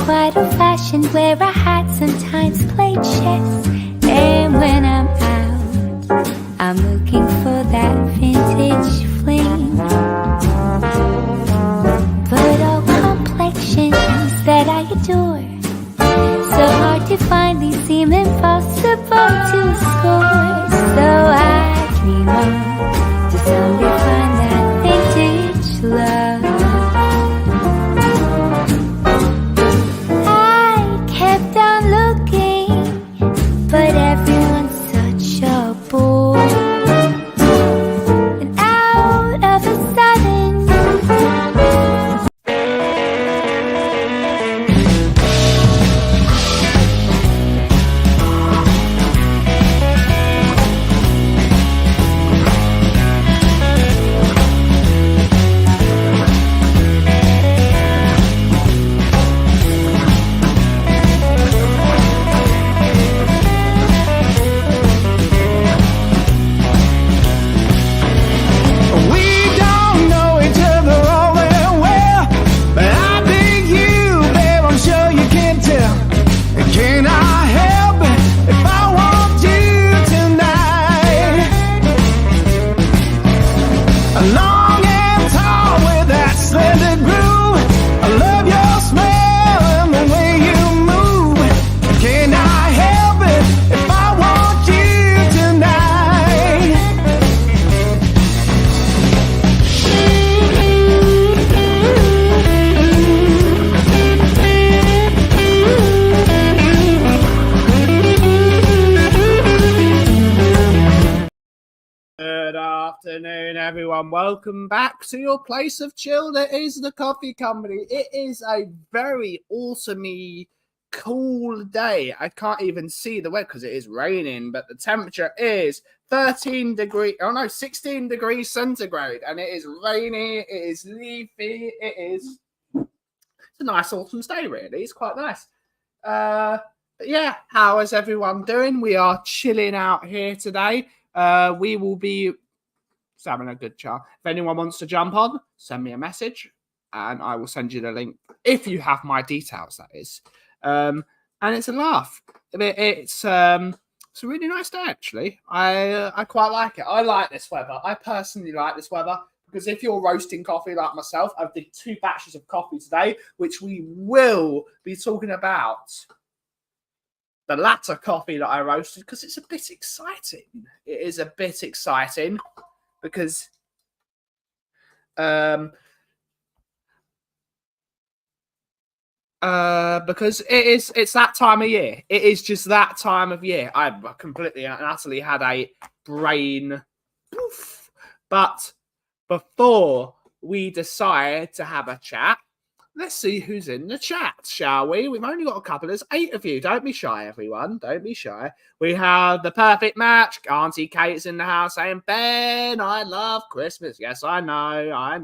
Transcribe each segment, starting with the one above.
quite old-fashioned, where I had sometimes played chess. And when I'm out, I'm looking for that vintage fling. But all complexions that I adore, so hard to find, these seem impossible to score. So I dream on to someday find that vintage love. I kept on looking, but everyone's such a bore. And out of a sudden, Good afternoon, everyone. Welcome back to your place of chill that is the Coffee Company. It is a very awesomey cool day. I can't even see the weather because it is raining, but the temperature is 16 degrees centigrade, and it is rainy, it is leafy, it's a nice autumn day, really. It's quite nice. But yeah, how is everyone doing? We are chilling out here today. We will be having a good chat. If anyone wants to jump on, send me a message and I will send you the link if you have my details, that is. And it's a laugh. It's a really nice day, actually. I quite like it. I like this weather. I personally like this weather because if you're roasting coffee like myself, I've did 2 batches of coffee today, which we will be talking about. The latter coffee that I roasted, because it's a bit exciting. It is a bit exciting because it's that time of year. It is just that time of year. I completely and utterly had a brain poof. But before we decide to have a chat, let's see who's in the chat, shall we? We've only got a couple. There's 8 of you. Don't be shy, everyone. Don't be shy. We have the perfect match. Auntie Kate's in the house saying, Ben, I love Christmas. Yes, I know.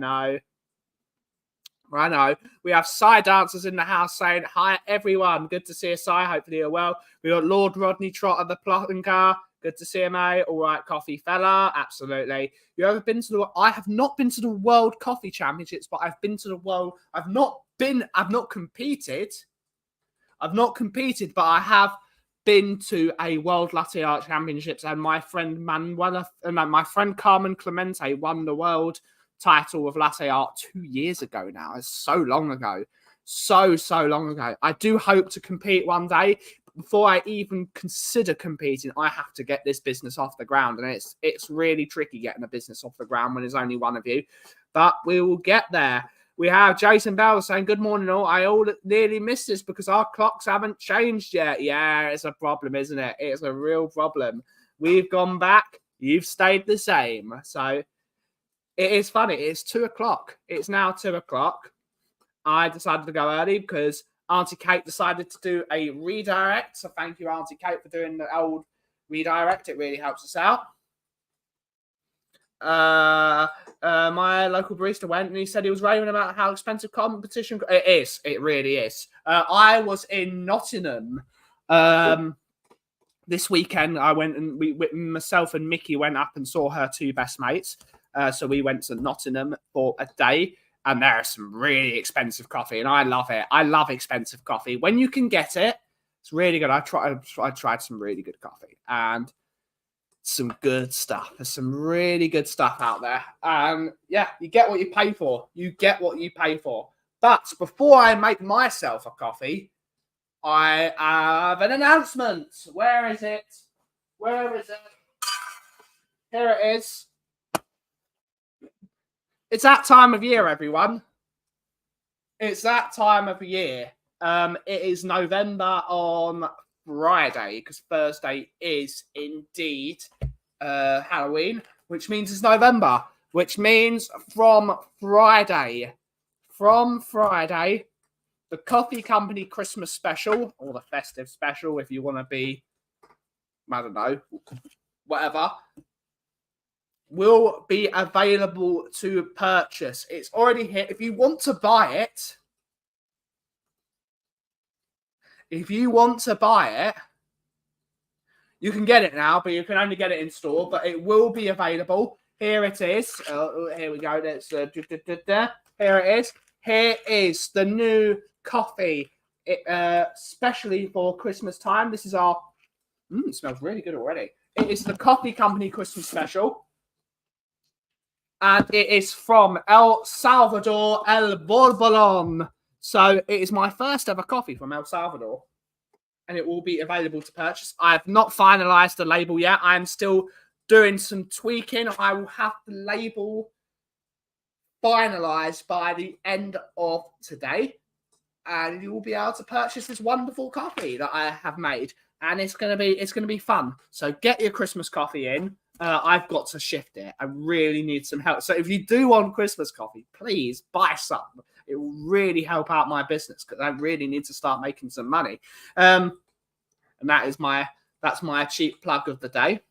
We have Psy dancers in the house saying, hi, everyone. Good to see you, Psy. Hopefully you're well. We got Lord Rodney Trotter, the plotting car. Good to see you, mate. All right, coffee fella. Absolutely. You ever been to I have not been to the World Coffee Championships, but I've been to the World. I've not competed, but I have been to a World Latte Art Championships, and my friend Carmen Clemente won the world title of latte art 2 years ago now. It's so long ago. So long ago. I do hope to compete one day. Before I even consider competing, I have to get this business off the ground. And it's really tricky getting a business off the ground when there's only one of you. But we will get there. We have Jason Bell saying, good morning all. I nearly missed this because our clocks haven't changed yet. Yeah, it's a problem, isn't it? It's a real problem. We've gone back. You've stayed the same. So it is funny. It's 2 o'clock. It's now 2 o'clock. I decided to go early because Auntie Kate decided to do a redirect. So thank you, Auntie Kate, for doing the old redirect. It really helps us out. My local barista went and he said he was raving about how expensive competition. It is. It really is. I was in Nottingham this weekend. I went and myself and Mickey went up and saw her 2 best mates. So we went to Nottingham for a day. And there is some really expensive coffee, and I love it. I love expensive coffee. When you can get it, it's really good. I tried some really good coffee and some good stuff. There's some really good stuff out there. Yeah, you get what you pay for. You get what you pay for. But before I make myself a coffee, I have an announcement. Where is it? Where is it? Here it is. It's that time of year, everyone. It's that time of year. It is November on Friday, because Thursday is indeed Halloween, which means it's November, which means from Friday, the Coffee Company Christmas special, or the festive special, if you want to be, I don't know, whatever, will be available to purchase. It's already here. If you want to buy it, you can get it now, but you can only get it in store, but it will be available. Here it is. Here we go. That's here it is. Here is the new coffee, especially for Christmas time. This is our, it smells really good already. It is the Coffee Company Christmas special. And it is from El Salvador, El Borbolon. So it is my first ever coffee from El Salvador. And it will be available to purchase. I have not finalized the label yet. I am still doing some tweaking. I will have the label finalized by the end of today. And you will be able to purchase this wonderful coffee that I have made. And it's gonna be fun. So get your Christmas coffee in. I've got to shift it. I really need some help. So if you do want Christmas coffee, please buy some. It will really help out my business, because I really need to start making some money. And that's my cheap plug of the day.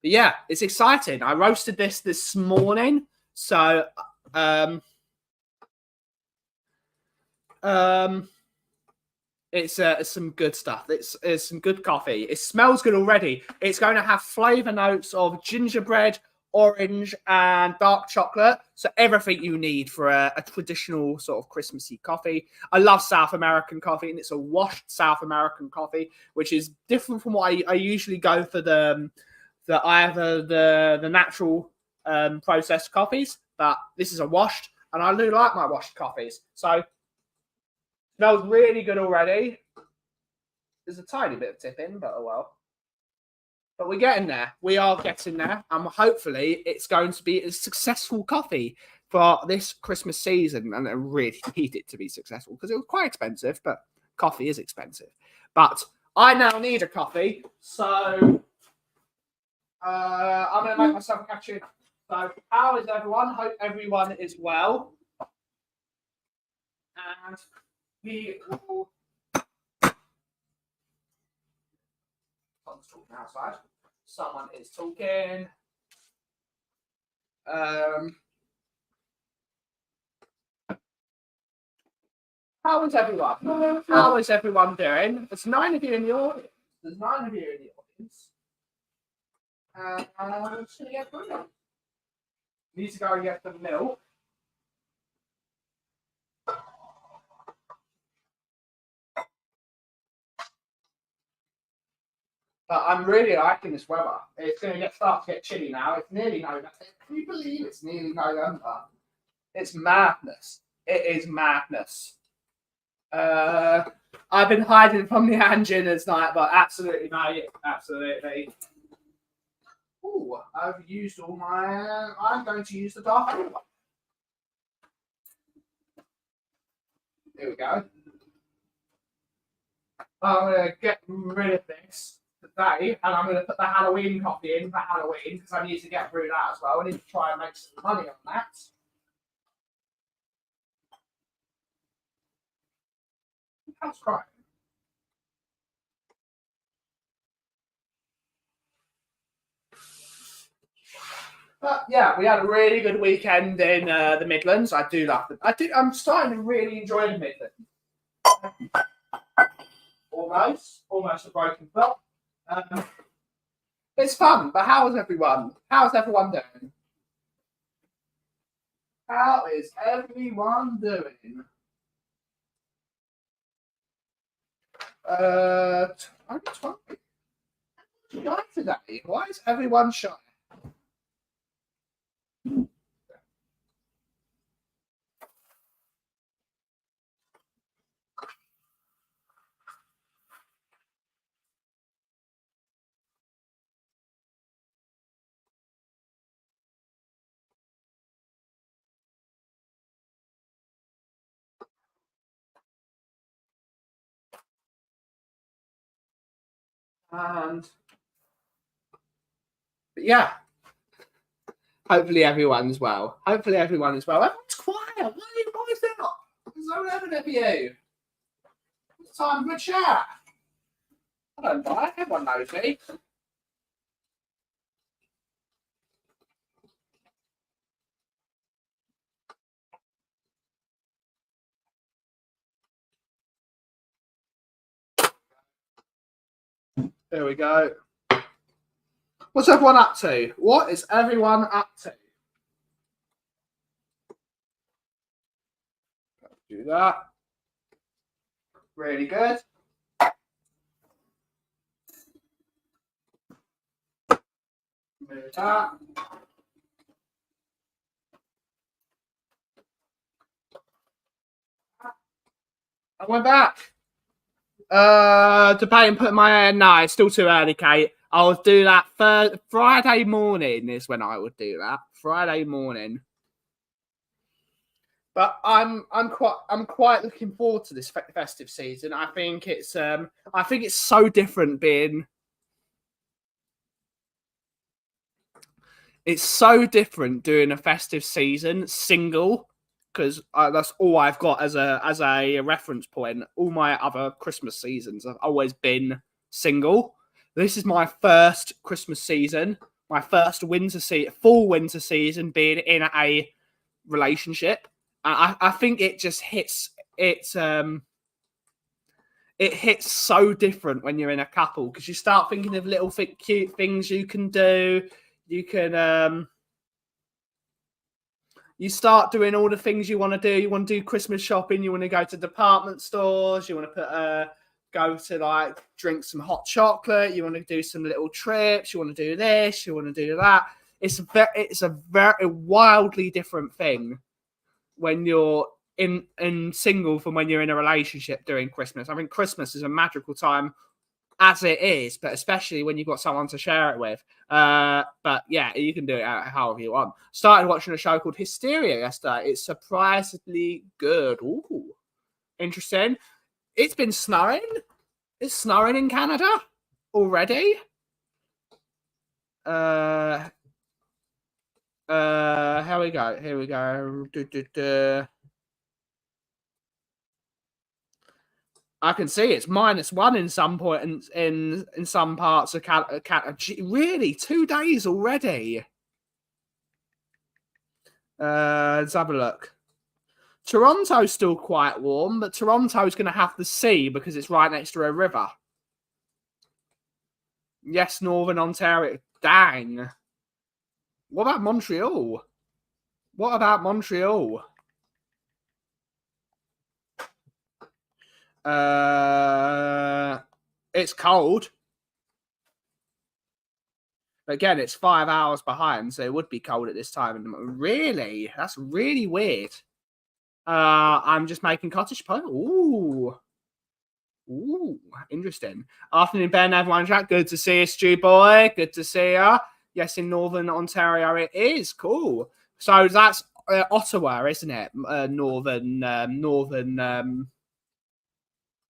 But yeah, it's exciting. I roasted this morning. So it's some good stuff. It's some good coffee. It smells good already. It's going to have flavor notes of gingerbread, orange, and dark chocolate. So everything you need for a traditional sort of Christmassy coffee. I love South American coffee, and it's a washed South American coffee, which is different from what I usually go for the natural processed coffees. But this is a washed, and I do like my washed coffees. So smells really good already. There's a tiny bit of tip in, but oh well. But we're getting there. We are getting there. And hopefully it's going to be a successful coffee for this Christmas season. And I really need it to be successful, because it was quite expensive, but coffee is expensive. But I now need a coffee. So I'm going to make myself a cappuccino. So how is everyone? Hope everyone is well. And we will... Someone's talking outside. Someone is talking. How is everyone? How is everyone doing? There's 9 of you in the audience. I'm just going to get through them. Need to go and get the milk. But I'm really liking this weather. It's going to start to get chilly now. It's nearly November. Can you believe it's nearly November? It's madness. It is madness. I've been hiding from the engine this night, but absolutely, mate. Absolutely. Oh, I've used all my... I'm going to use the dark one. Here we go. I'm going to get rid of this today, and I'm going to put the Halloween coffee in for Halloween, because I need to get through that as well. I need to try and make some money on that. That's crying. But yeah, we had a really good weekend in the Midlands. I do love them. I'm starting to really enjoy the Midlands. Almost a broken foot. It's fun. But how's everyone? How's everyone doing? How is everyone doing? I'm 20. Shy today. Why is everyone shy? But yeah, hopefully everyone's well. Hopefully everyone is well. Everyone's quiet. Why are you guys not? There's no evidence of you. It's time for a chat. I don't mind. Everyone knows me. There we go. What's everyone up to? What is everyone up to? Do that. Really good. Move that. I went back. Debating putting my hair. No, it's still too early, Kate. I'll do that Friday morning is when I would do that. Friday morning. But I'm quite looking forward to this festive season. I think it's so different being. It's so different doing a festive season single, because that's all I've got as a reference point. All my other Christmas seasons have always been single. This is my first Christmas season, my first full winter season being in a relationship. I think it just hits it hits so different when you're in a couple, because you start thinking of little cute things you can do. You can you start doing all the things you want to do. You want to do Christmas shopping. You want to go to department stores. You want to go to like drink some hot chocolate. You want to do some little trips. You want to do this. You want to do that. It's a very wildly different thing when you're in single from when you're in a relationship during Christmas. I think Christmas is a magical time as it is, but especially when you've got someone to share it with. But yeah, you can do it however you want. Started watching a show called Hysteria yesterday. It's surprisingly good. Ooh, interesting. It's been snowing. It's snowing in Canada already. Here we go. Here we go. I can see it's -1 in some point in some parts of Canada. Really, 2 days already. Let's have a look. Toronto's still quite warm, but Toronto's going to have the sea because it's right next to a river. Yes, Northern Ontario. Dang. What about Montreal? What about Montreal? It's cold. Again, it's 5 hours behind, so it would be cold at this time. Really? That's really weird. I'm just making cottage pie. Ooh. Ooh, interesting. Afternoon, Ben, everyone. Chat. Good to see you, Stu boy. Good to see you. Yes, in Northern Ontario it is. Cool. So that's Ottawa, isn't it? Northern.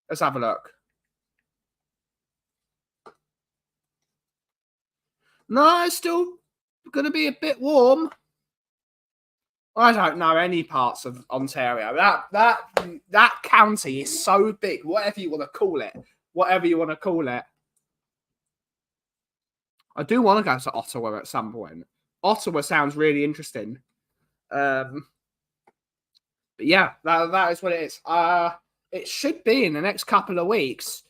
Let's have a look. No, it's still going to be a bit warm. I don't know any parts of Ontario. That county is so big. Whatever you want to call it. Whatever you want to call it. I do want to go to Ottawa at some point. Ottawa sounds really interesting. But yeah, that is what it is. It should be in the next couple of weeks.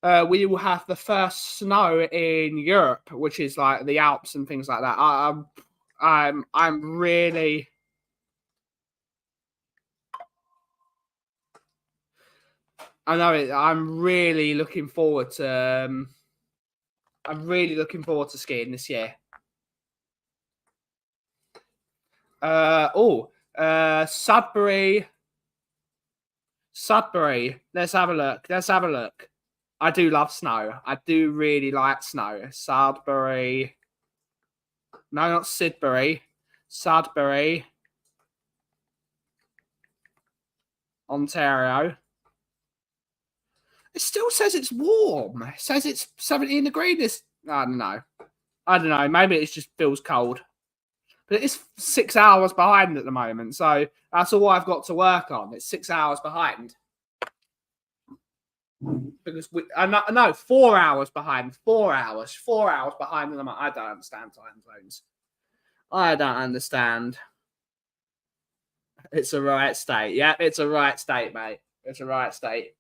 We will have the first snow in Europe, which is like the Alps and things like that. I'm really I know it. I'm really looking forward to. I'm really looking forward to skiing this year. Sudbury. Sudbury. Let's have a look. Let's have a look. I do love snow. I do really like snow. Sudbury. No, not Sidbury. Sudbury. Ontario. It still says it's warm. It says it's 17 degrees. I don't know. I don't know. Maybe it just feels cold. But it's 6 hours behind at the moment. So that's all I've got to work on. It's 6 hours behind. Because no, 4 hours behind. 4 hours. 4 hours behind. I don't understand time zones. I don't understand. It's a right state. Yeah, it's a right state, mate. It's a right state.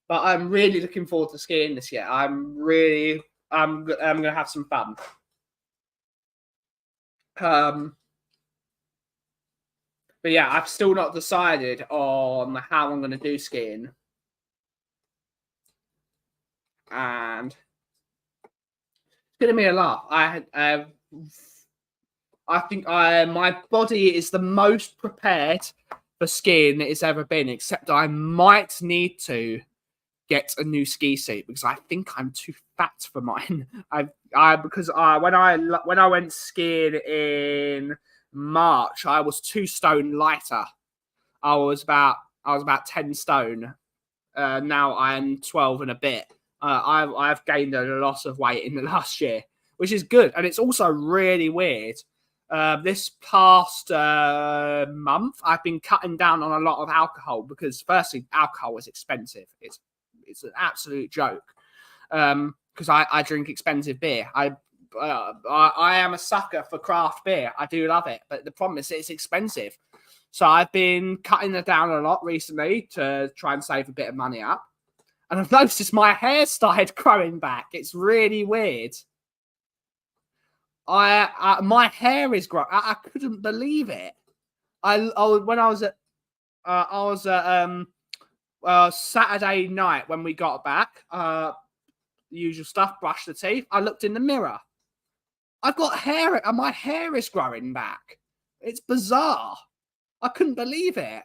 But I'm really looking forward to skiing this year. I'm going to have some fun. But yeah, I've still not decided on how I'm going to do skiing. And it's going to be a lot. I think my body is the most prepared for skiing it's ever been, except I might need to get a new ski suit because I think I'm too fat for mine. Because when I went skiing in March, I was 2 stone lighter. I was about 10 stone. Now I'm 12 and a bit. I've gained a lot of weight in the last year, which is good, and it's also really weird. This past month, I've been cutting down on a lot of alcohol because, firstly, alcohol is expensive. It's an absolute joke because I drink expensive beer. I am a sucker for craft beer. I do love it, but the problem is it's expensive. So I've been cutting it down a lot recently to try and save a bit of money up. And I've noticed my hair started growing back. It's really weird. My hair is growing. I couldn't believe it. When I was at Saturday night when we got back, the usual stuff, brush the teeth. I looked in the mirror. I've got hair and my hair is growing back. It's bizarre. I couldn't believe it.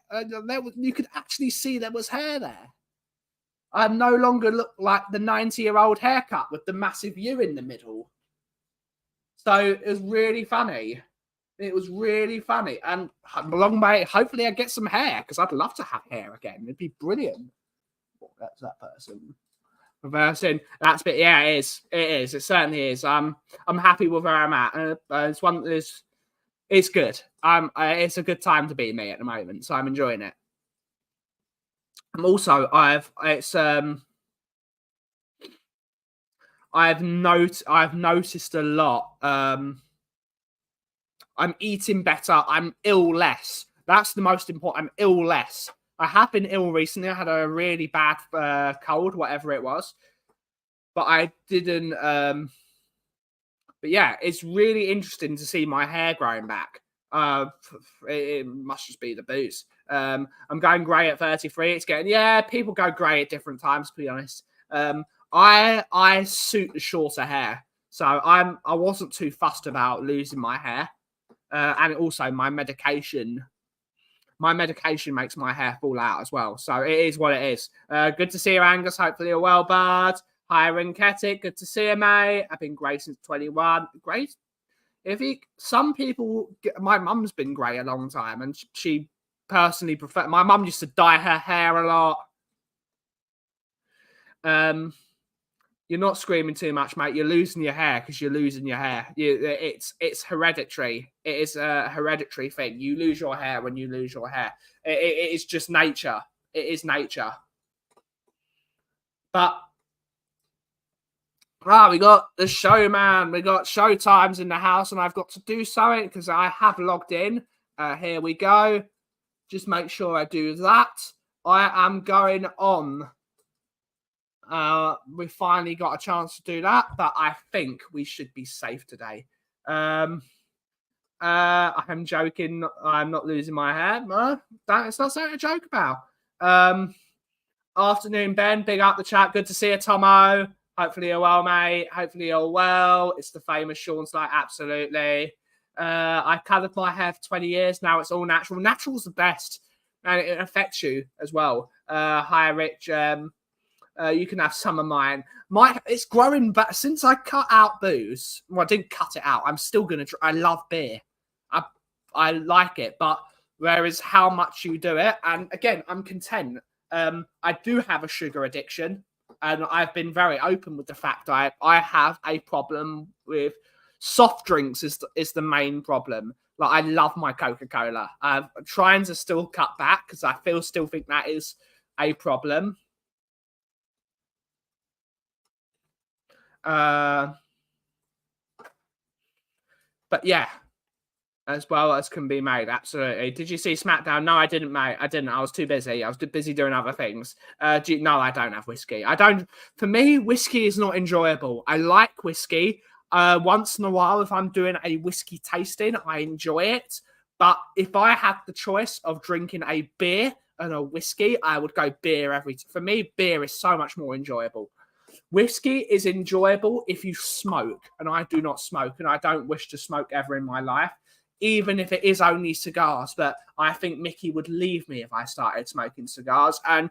You could actually see there was hair there. I no longer look like the 90-year-old haircut with the massive U in the middle. So it was really funny. It was really funny. And long way, hopefully I get some hair because I'd love to have hair again. It'd be brilliant. Oh, that's that person. Reversing. That's bit. Yeah, it is. It is. It certainly is. I'm happy with where I'm at. It's good. It's a good time to be me at the moment, so I'm enjoying it. Also, I've noticed a lot. I'm eating better. I'm ill less. That's the most important. I'm ill less. I have been ill recently. I had a really bad cold, whatever it was, but I didn't. But yeah, it's really interesting to see my hair growing back. It must just be the booze. I'm going grey at 33. It's getting people go grey at different times. To be honest, I suit the shorter hair, so I wasn't too fussed about losing my hair, and also my medication. My medication makes my hair fall out as well, so it is what it is. Good to see you, Angus. Hopefully you're well, bud. Hi, Rinketic. Good to see you, mate. I've been grey since 21. Great. Some people, my mum's been grey a long time, and she personally prefer. My mum used to dye her hair a lot. You're not screaming too much, mate. You're losing your hair because you're losing your hair. It's hereditary. It is a hereditary thing. You lose your hair when you lose your hair. It is just nature. It is nature. But we got the show, man. We got show times in the house, and I've got to do something because I have logged in. Here we go. Just make sure I do that. I am going on. We finally got a chance to do that, but I think we should be safe today. I'm joking. I'm not losing my hair. No, it's not something to joke about. Afternoon, Ben. Big up the chat. Good to see you, Tomo. Hopefully you're well, mate. Hopefully you're well. It's the famous Sean's like, absolutely. I coloured my hair for 20 years. Now it's all natural. Natural's the best. And it affects you as well. Hi, Rich. You can have some of mine. It's growing back. Since I cut out booze, well, I didn't cut it out. I'm still going to I love beer. I like it. But whereas how much you do it, and again, I'm content. I do have a sugar addiction, and I've been very open with the fact I have a problem with soft drinks is the main problem. Like, I love my Coca-Cola. I'm trying to still cut back because I still think that is a problem. But yeah, as well as can be made, absolutely. Did you see SmackDown? No, I didn't, mate. I didn't. I was too busy. I was too busy doing other things. No, I don't have whiskey. I don't. For me, whiskey is not enjoyable. I like whiskey. Once in a while, if I'm doing a whiskey tasting, I enjoy it. But if I had the choice of drinking a beer and a whiskey, I would go beer every time. For me, beer is so much more enjoyable. Whiskey is enjoyable if you smoke, and I do not smoke, and I don't wish to smoke ever in my life, even if it is only cigars. But I think Mickey would leave me if I started smoking cigars, and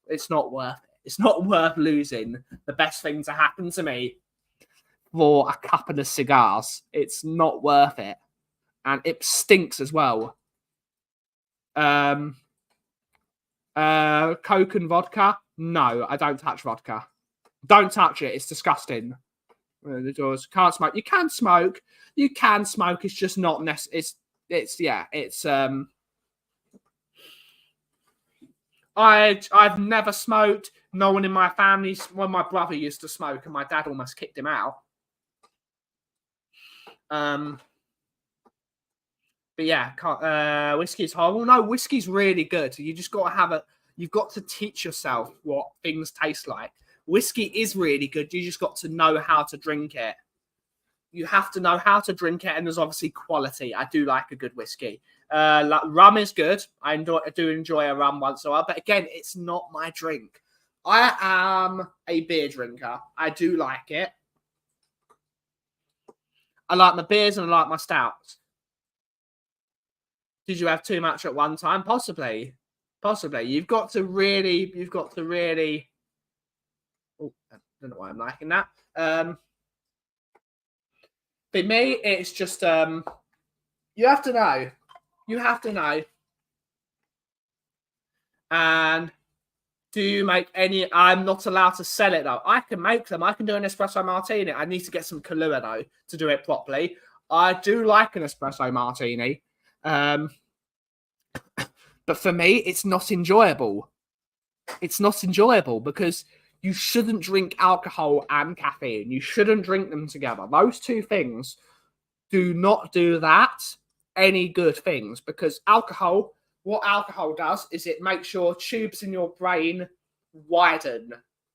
it's not worth it. It's not worth losing the best thing to happen to me for a couple of cigars. It's not worth it. And it stinks as well. Coke and vodka? No, I don't touch vodka. Don't touch it. It's disgusting. The doors. Can't smoke. You can smoke. You can smoke. It's just not necessary. I've never smoked. No one in my family. Well, my brother used to smoke, and my dad almost kicked him out. But yeah, whiskey's horrible. No, whiskey's really good. You just got to have it. You've got to teach yourself what things taste like. Whiskey is really good. You just got to know how to drink it. You have to know how to drink it, and there's obviously quality. I do like a good whiskey. Like, rum is good. I do enjoy a rum once in a while, but again, it's not my drink. I am a beer drinker. I do like it. I like my beers and I like my stouts. Did you have too much at one time? Possibly. You've got to really. Oh, I don't know why I'm liking that. For me, it's just you have to know. And do you make any? I'm not allowed to sell it though. I can make them. I can do an espresso martini. I need to get some Kahlua though to do it properly. I do like an espresso martini. But for me, it's not enjoyable. It's not enjoyable because you shouldn't drink alcohol and caffeine. You shouldn't drink them together. Those two things do not do that any good things, because what alcohol does is it makes your tubes in your brain widen.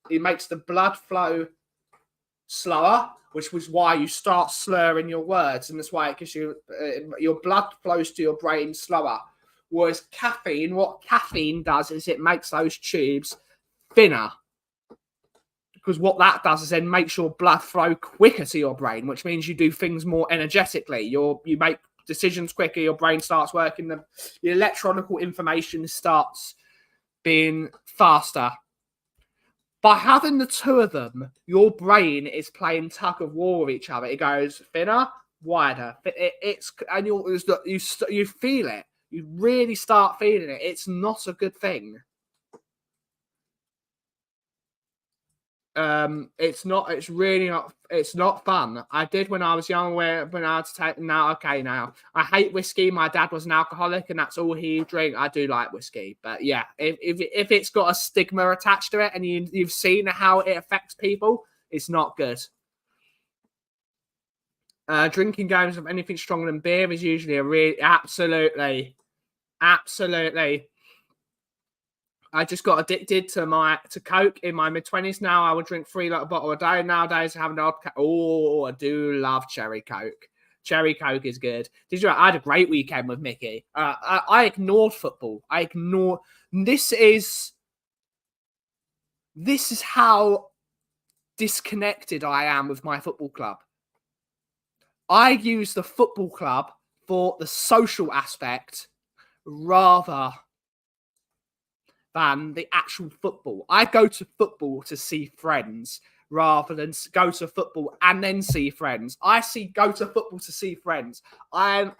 It makes the blood flow slower, which was why you start slurring your words, and that's why it gives you your blood flows to your brain slower. Whereas what caffeine does is it makes those tubes thinner. Because what that does is then makes your blood flow quicker to your brain, which means you do things more energetically. You make decisions quicker, your brain starts working, the electronical information starts being faster. By having the two of them, your brain is playing tug of war with each other. It goes thinner, wider. And you feel it. You really start feeling it. It's not a good thing. It's really not. It's not fun. I did when I was young. When I had to take now. I hate whiskey. My dad was an alcoholic, and that's all he drank. I do like whiskey, but yeah, if it's got a stigma attached to it, and you've seen how it affects people, it's not good. Drinking games of anything stronger than beer is usually absolutely. I just got addicted to Coke in my mid-20s. Now I would drink 3 little bottles a day. Nowadays I have an odd. I do love cherry Coke. Cherry Coke is good. I had a great weekend with Mickey. I ignored football. This is how disconnected I am with my football club. I use the football club for the social aspect rather than the actual football. I go to football to see friends rather than go to football and then see friends. Go to football to see friends. I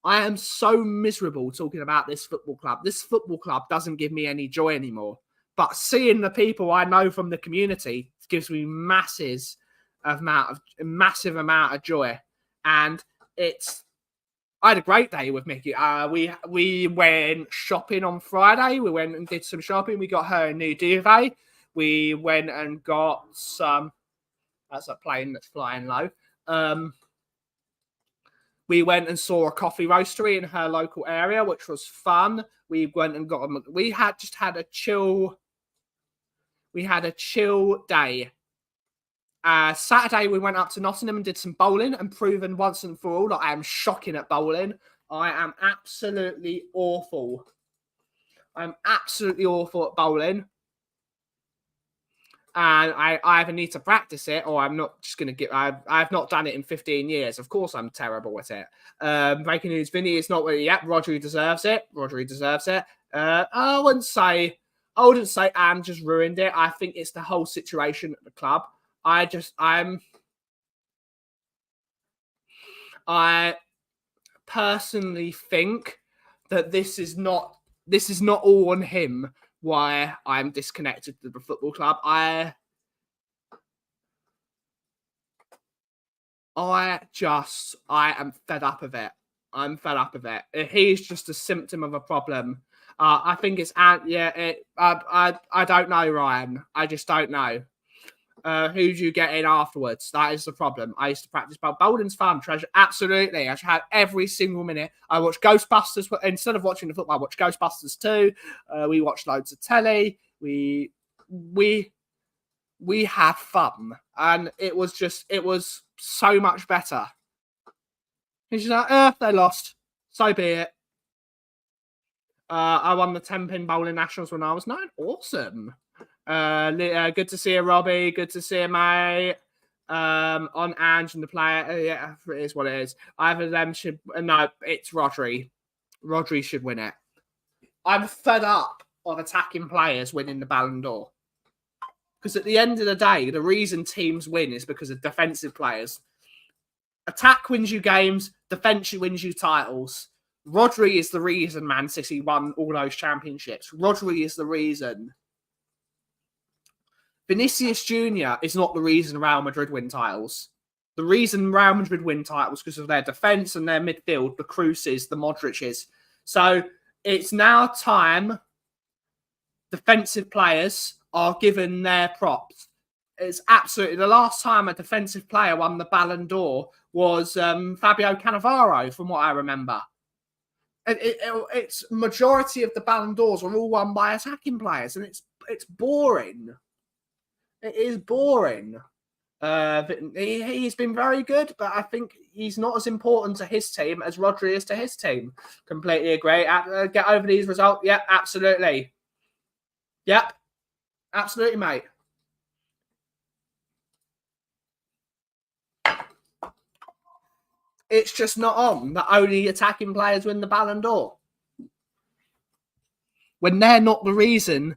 am so miserable talking about this football club. This football club doesn't give me any joy anymore. But seeing the people I know from the community gives me massive amount of joy. And I had a great day with Mickey. We went shopping on Friday. We went and did some shopping. We got her a new duvet. We went and got some. That's a plane that's flying low. We went and saw a coffee roastery in her local area, which was fun. We went and got. We had a chill. We had a chill day. Saturday, we went up to Nottingham and did some bowling and proven once and for all that I am shocking at bowling. I am absolutely awful. I'm absolutely awful at bowling. And I either need to practice it or I'm not just going to get... I've not done it in 15 years. Of course, I'm terrible at it. Breaking news, Vinny is not really... Yep, Rodri deserves it. I wouldn't say Anne just ruined it. I think it's the whole situation at the club. I personally think that this is not all on him why I'm disconnected to the football club. I am fed up of it. I'm fed up of it. He's just a symptom of a problem. I think it's I don't know, Ryan. I just don't know. Who do you get in afterwards? That is the problem. I used to practice bowling's fun, treasure. Absolutely. I had every single minute. I watched Ghostbusters. Instead of watching the football, I watched Ghostbusters too. We watched loads of telly. We had fun. And it was so much better. He's just like, they lost. So be it. I won the 10-pin bowling nationals when I was 9. Awesome. Good to see you, Robbie. Good to see you, mate. On Ange and the player. Yeah, it is what it is. Either of them should... No, it's Rodri. Rodri should win it. I'm fed up of attacking players winning the Ballon d'Or. Because at the end of the day, the reason teams win is because of defensive players. Attack wins you games. Defense wins you titles. Rodri is the reason Man City won all those championships. Rodri is the reason. Vinicius Jr. is not the reason Real Madrid win titles. The reason Real Madrid win titles because of their defence and their midfield, the Krooses, the Modric's. So it's now time defensive players are given their props. It's absolutely... The last time a defensive player won the Ballon d'Or was Fabio Cannavaro, from what I remember. It's majority of the Ballon d'Ors were all won by attacking players, and it's boring. It is boring. He's been very good, but I think he's not as important to his team as Rodri is to his team. Completely agree. Get over these results. Yeah, absolutely. Yep. Absolutely, mate. It's just not on that only attacking players win the Ballon d'Or. When they're not the reason...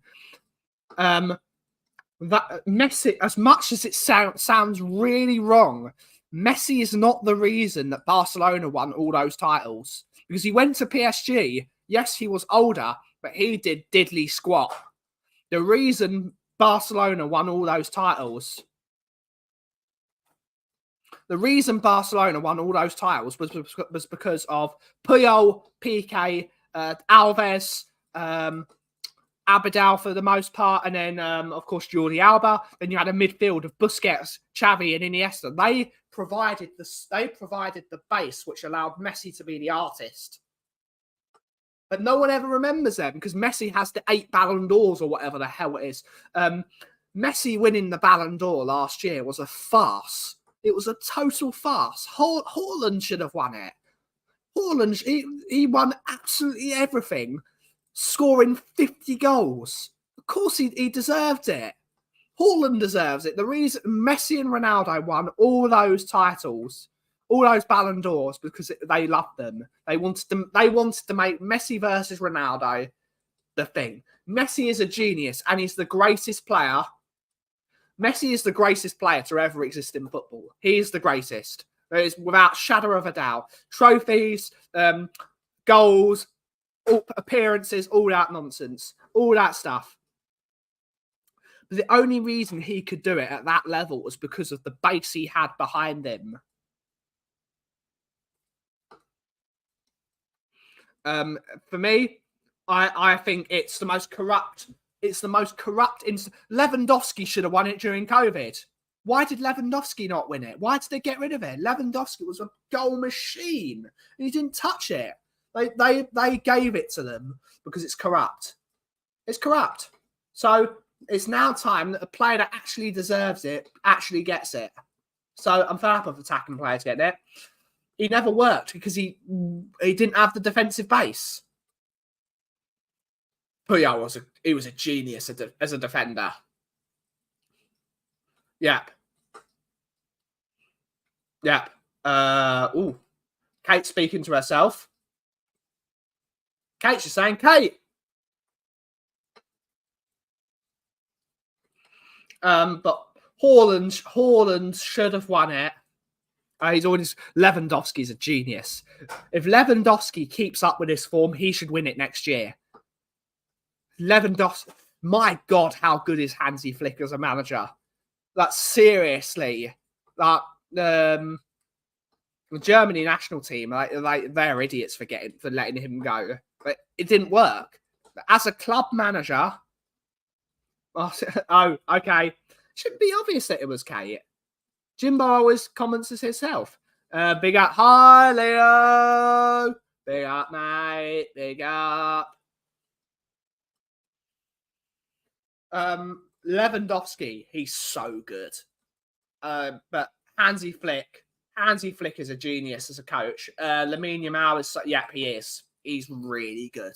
that Messi, as much as it sounds really wrong, Messi is not the reason that Barcelona won all those titles. Because he went to PSG, yes, he was older, but he did diddly squat. The reason Barcelona won all those titles... The reason Barcelona won all those titles was because of Puyol, Piqué, Alves, Abidal for the most part, and then, of course, Jordi Alba. Then you had a midfield of Busquets, Xavi, and Iniesta. They provided the base, which allowed Messi to be the artist. But no one ever remembers them because Messi has the 8 Ballon d'Ors or whatever the hell it is. Messi winning the Ballon d'Or last year was a farce. It was a total farce. Haaland should have won it. Haaland, he won absolutely everything, scoring 50 goals. Of course, he deserved it. Haaland deserves it. The reason Messi and Ronaldo won all those titles, all those Ballon d'Ors, because they loved them. They wanted to make Messi versus Ronaldo the thing. Messi is a genius, and he's the greatest player. Messi is the greatest player to ever exist in football. He is the greatest. There is without shadow of a doubt. Trophies, goals, appearances, all that nonsense, all that stuff. But the only reason he could do it at that level was because of the base he had behind him. For me, I think it's the most corrupt. It's the most corrupt. Lewandowski should have won it during COVID. Why did Lewandowski not win it? Why did they get rid of it? Lewandowski was a goal machine, and he didn't touch it. They gave it to them because it's corrupt. It's corrupt. So it's now time that a player that actually deserves it actually gets it. So I'm fed up of attacking players getting it. He never worked because he didn't have the defensive base. Puyol was a genius as a defender. Yep. Yep. Kate speaking to herself. Kate's just saying, Kate. But Haaland should have won it. Lewandowski's a genius. If Lewandowski keeps up with this form, he should win it next year. Lewandowski, my God, how good is Hansi Flick as a manager? Like, seriously, like the Germany national team, they're idiots for letting him go. But it didn't work. As a club manager, oh, okay, shouldn't be obvious that it was Kate. Jimbo always comments as himself. Big up, hi Leo. Big up, mate. Big up. Lewandowski, he's so good. But Hansi Flick is a genius as a coach. Lamine Yamal is, he is. He's really good.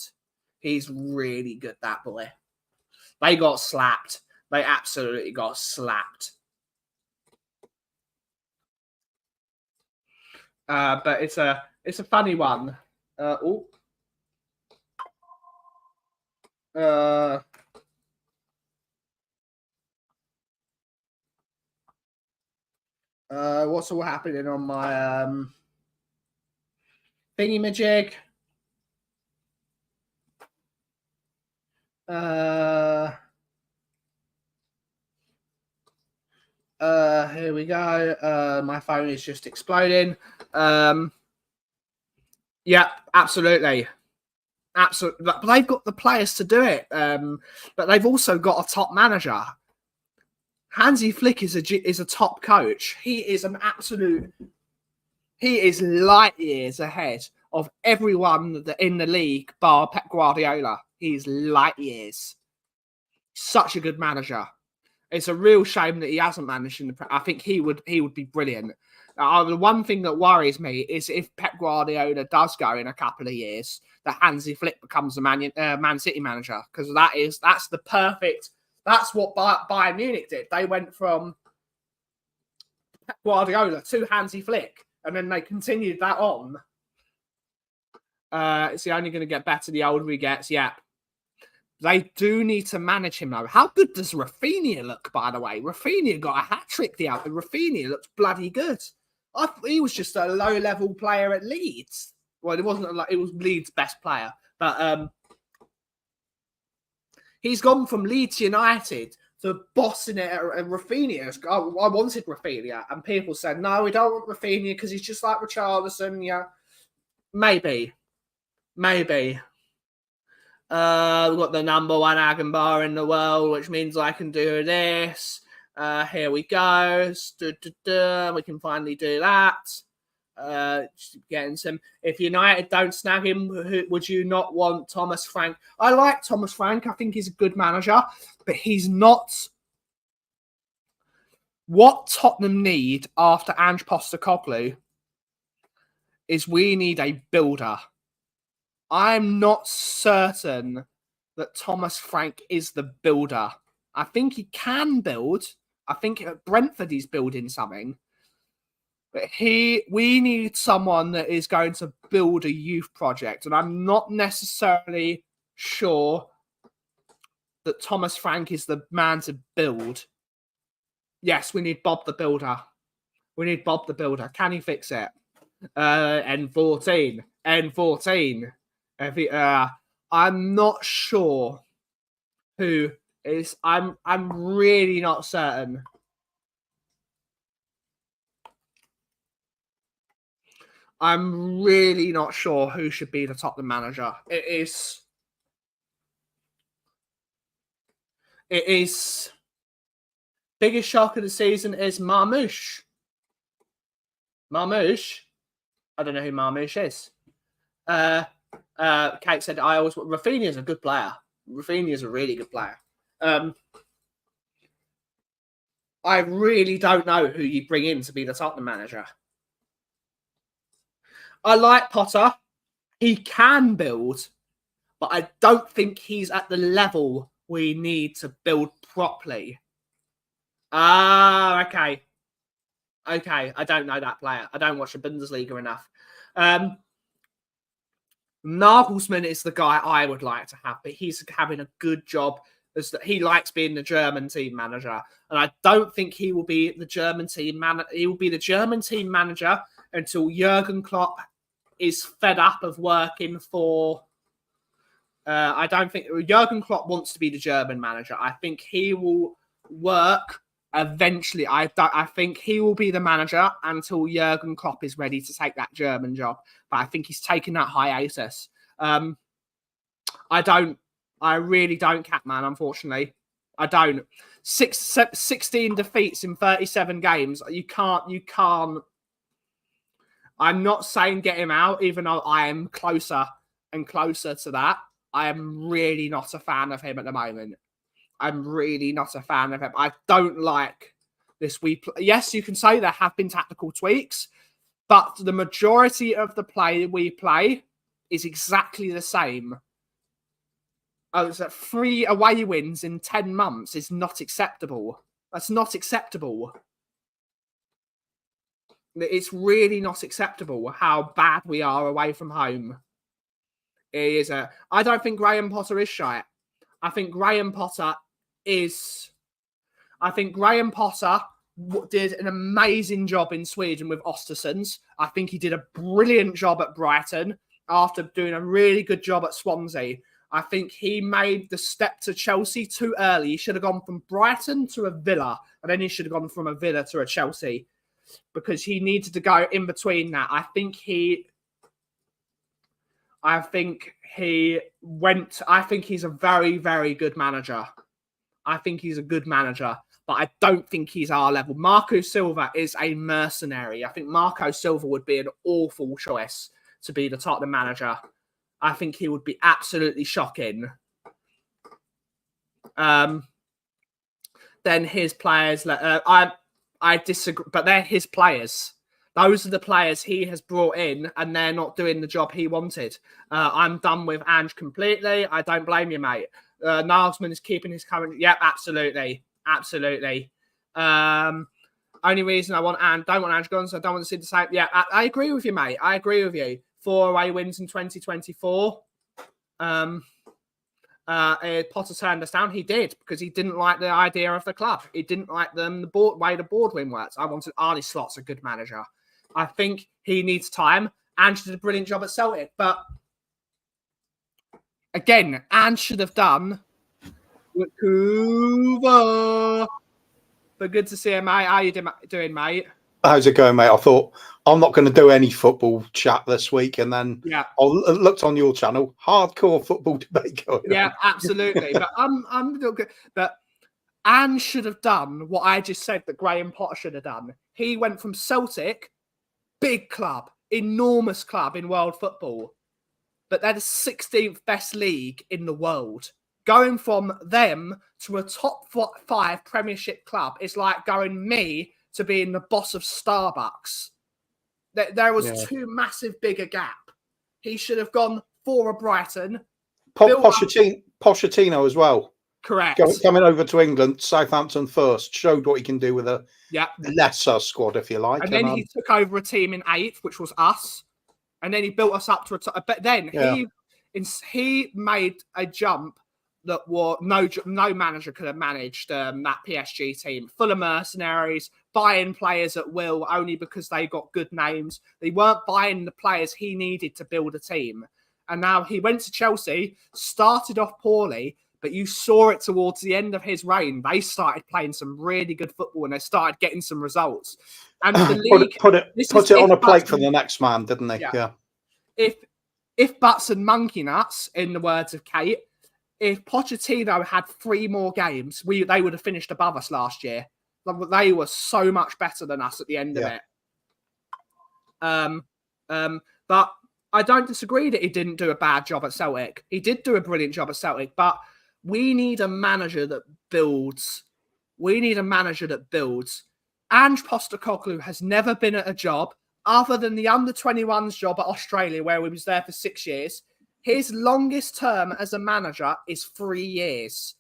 He's really good, that boy. They got slapped. They absolutely got slapped. But it's a funny one. What's all happening on my thingy-majig? Here we go. My phone is just exploding. Yeah, absolutely. Absolutely. But they've got the players to do it. But they've also got a top manager. Hansi Flick is a top coach. He is light years ahead of everyone in the league bar Pep Guardiola. He's light years. Such a good manager. It's a real shame that he hasn't managed in the. I think he would be brilliant. The one thing that worries me is if Pep Guardiola does go in a couple of years, that Hansi Flick becomes the Man City manager, because that's the perfect. That's what Bayern Munich did. They went from Pep Guardiola to Hansi Flick, and then they continued that on. It's only going to get better the older he gets. Yeah. They do need to manage him, though. How good does Rafinha look, by the way? Rafinha got a hat-trick the other. Rafinha looks bloody good. I thought he was just a low-level player at Leeds. Well, it wasn't. It was Leeds' best player. But he's gone from Leeds United to bossing it at Rafinha. I wanted Rafinha. And people said, no, we don't want Rafinha because he's just like Richarlison. Yeah, maybe. We've got the number one Agon bar in the world, which means I can do this. Here we go. We can finally do that. Getting some. If United don't snag him, would you not want Thomas Frank? I like Thomas Frank. I think he's a good manager, but he's not What Tottenham need after Ange Postecoglou is we need a builder. I'm not certain that Thomas Frank is the builder. I think he can build. I think at Brentford he's building something. But we need someone that is going to build a youth project. And I'm not necessarily sure that Thomas Frank is the man to build. Yes, we need Bob the Builder. We need Bob the Builder. Can he fix it? N14. I'm not sure who is. I'm really not certain. I'm really not sure who should be the Tottenham manager. It is biggest shock of the season is Marmoush. Marmoush? I don't know who Marmoush is. Kate said, Rafinha's a good player. Rafinha's a really good player. I really don't know who you bring in to be the Tottenham manager. I like Potter. He can build, but I don't think he's at the level we need to build properly. Okay. Okay, I don't know that player. I don't watch the Bundesliga enough. Nagelsmann is the guy I would like to have, but he's having a good job. He likes being the German team manager, and I don't think he will be the German team manager. He will be the German team manager until Jurgen Klopp is fed up of working for. I don't think Jurgen Klopp wants to be the German manager. I think he will work eventually. I think he will be the manager until Jurgen Klopp is ready to take that German job. But I think he's taken that hiatus. I really don't, Catman, unfortunately. I don't. 16 defeats in 37 games. You can't. I'm not saying get him out, even though I am closer and closer to that. I am really not a fan of him at the moment. I'm really not a fan of him. I don't like this. Yes, you can say there have been tactical tweaks, but the majority of the play we play is exactly the same. So 3 away wins in 10 months is not acceptable. That's not acceptable. It's really not acceptable how bad we are away from home. I don't think Graham Potter is shite. I think Graham Potter did an amazing job in Sweden with Östersunds. I think he did a brilliant job at Brighton after doing a really good job at Swansea. I think he made the step to Chelsea too early. He should have gone from Brighton to a Villa, and then he should have gone from a Villa to a Chelsea because he needed to go in between that. I think he's a very, very good manager. I think he's a good manager, but I don't think he's our level. Marco Silva is a mercenary. I think Marco Silva would be an awful choice to be the Tottenham manager. I think he would be absolutely shocking. Then his players, I disagree, but they're his players. Those are the players he has brought in, and they're not doing the job he wanted. I'm done with Ange completely. I don't blame you, mate. Nagelsmann is keeping his current. Yep, absolutely. Only reason don't want Ange gone, so I don't want to see the same. Yeah, I agree with you, mate. I agree with you. 4 away wins in 2024. Potter turned us down. He did, because he didn't like the idea of the club. He didn't like the way the boardroom works. I wanted Arne Slot's a good manager. I think he needs time. Ange did a brilliant job at Celtic, but again, Ange should have done Vancouver. But good to see you, mate. How you doing, mate? How's it going, mate? I thought I'm not going to do any football chat this week, and then I looked on your channel, hardcore football debate going on. Yeah, absolutely. But I'm good. But Ange should have done what I just said that Graham Potter should have done. He went from Celtic, big club, enormous club in world football, but they're the 16th best league in the world. going from them to a top 5 Premiership club is like going me to being the boss of Starbucks. There was too massive bigger gap. He should have gone for a Brighton. Pochettino as well. Correct. Coming over to England, Southampton first, showed what he can do with a lesser squad, if you like. And then he took over a team in 8th, which was us. And then he built us up to a top. But then he made a jump that no manager could have managed that PSG team. Full of mercenaries, buying players at will only because they got good names. They weren't buying the players he needed to build a team. And now he went to Chelsea, started off poorly, but you saw it towards the end of his reign. They started playing some really good football and they started getting some results. And the league put it on a plate for the next man, didn't they? Yeah. If butts and monkey nuts, in the words of Kate, if Pochettino had 3 more games, they would have finished above us last year. They were so much better than us at the end of it. But I don't disagree that he didn't do a bad job at Celtic. He did do a brilliant job at Celtic, but we need a manager that builds. Ange Postecoglou has never been at a job other than the under-21s job at Australia, where he was there for 6 years. His longest term as a manager is 3 years.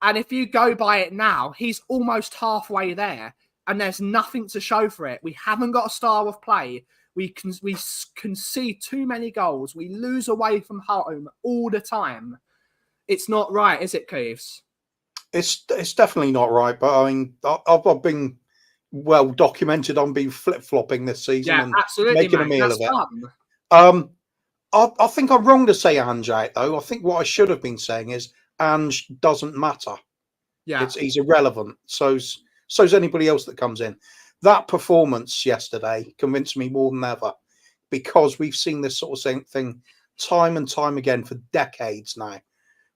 And if you go by it now, he's almost halfway there. And there's nothing to show for it. We haven't got a style of play. We concede too many goals. We lose away from home all the time. It's not right, is it, Cleves? It's definitely not right. But I mean, I've been well documented on being flip-flopping this season and absolutely, making a meal That's of it. Fun. I think I'm wrong to say Ange out, though. I think what I should have been saying is Ange doesn't matter. Yeah, he's irrelevant. So's anybody else that comes in. That performance yesterday convinced me more than ever, because we've seen this sort of thing time and time again for decades now.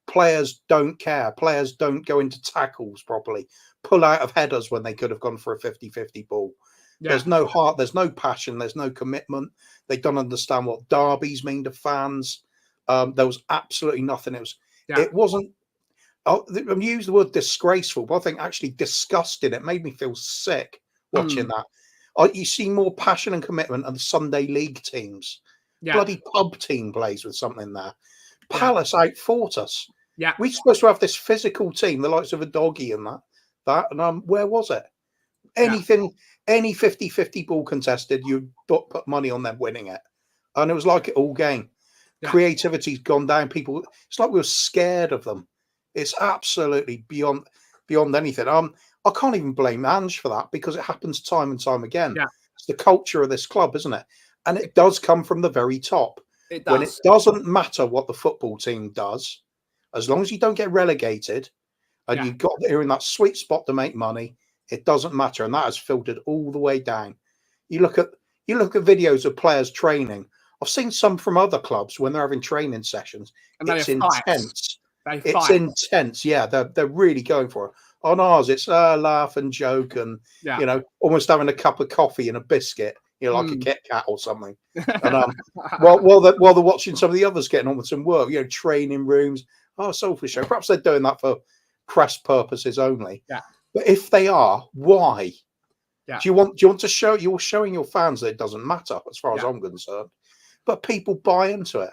Players don't care. Players don't go into tackles properly, pull out of headers when they could have gone for a 50-50 ball. Yeah. There's no heart, there's no passion, there's no commitment. They don't understand what derbies mean to fans. There was absolutely nothing. It wasn't, I'm using the word disgraceful, but I think actually disgusting. It made me feel sick watching that. You see more passion and commitment on the Sunday league teams. Yeah. Bloody pub team plays with something there. Palace outfought us. Yeah, we're supposed to have this physical team, the likes of a doggy and that. And where was it? Anything, any 50-50 ball contested, you put money on them winning it. And it was like it all game. Yeah. Creativity's gone down. People, it's like we were scared of them. It's absolutely beyond anything. I can't even blame Ange for that, because it happens time and time again. Yeah. It's the culture of this club, isn't it? And it does come from the very top. It does. When it doesn't matter what the football team does, as long as you don't get relegated and you've got there in that sweet spot to make money, it doesn't matter. And that has filtered all the way down. You look at videos of players training. I've seen some from other clubs when they're having training sessions. And it's intense. It's intense. Yeah, they're really going for it. On ours, it's laugh and joke and almost having a cup of coffee and a biscuit, like a Kit Kat or something. And while they're watching some of the others getting on with some work, training rooms. Oh, selfish show. Perhaps they're doing that for press purposes only. Yeah. But if they are, why? Yeah. Do you want to show? You're showing your fans that it doesn't matter, as far as I'm concerned. But people buy into it.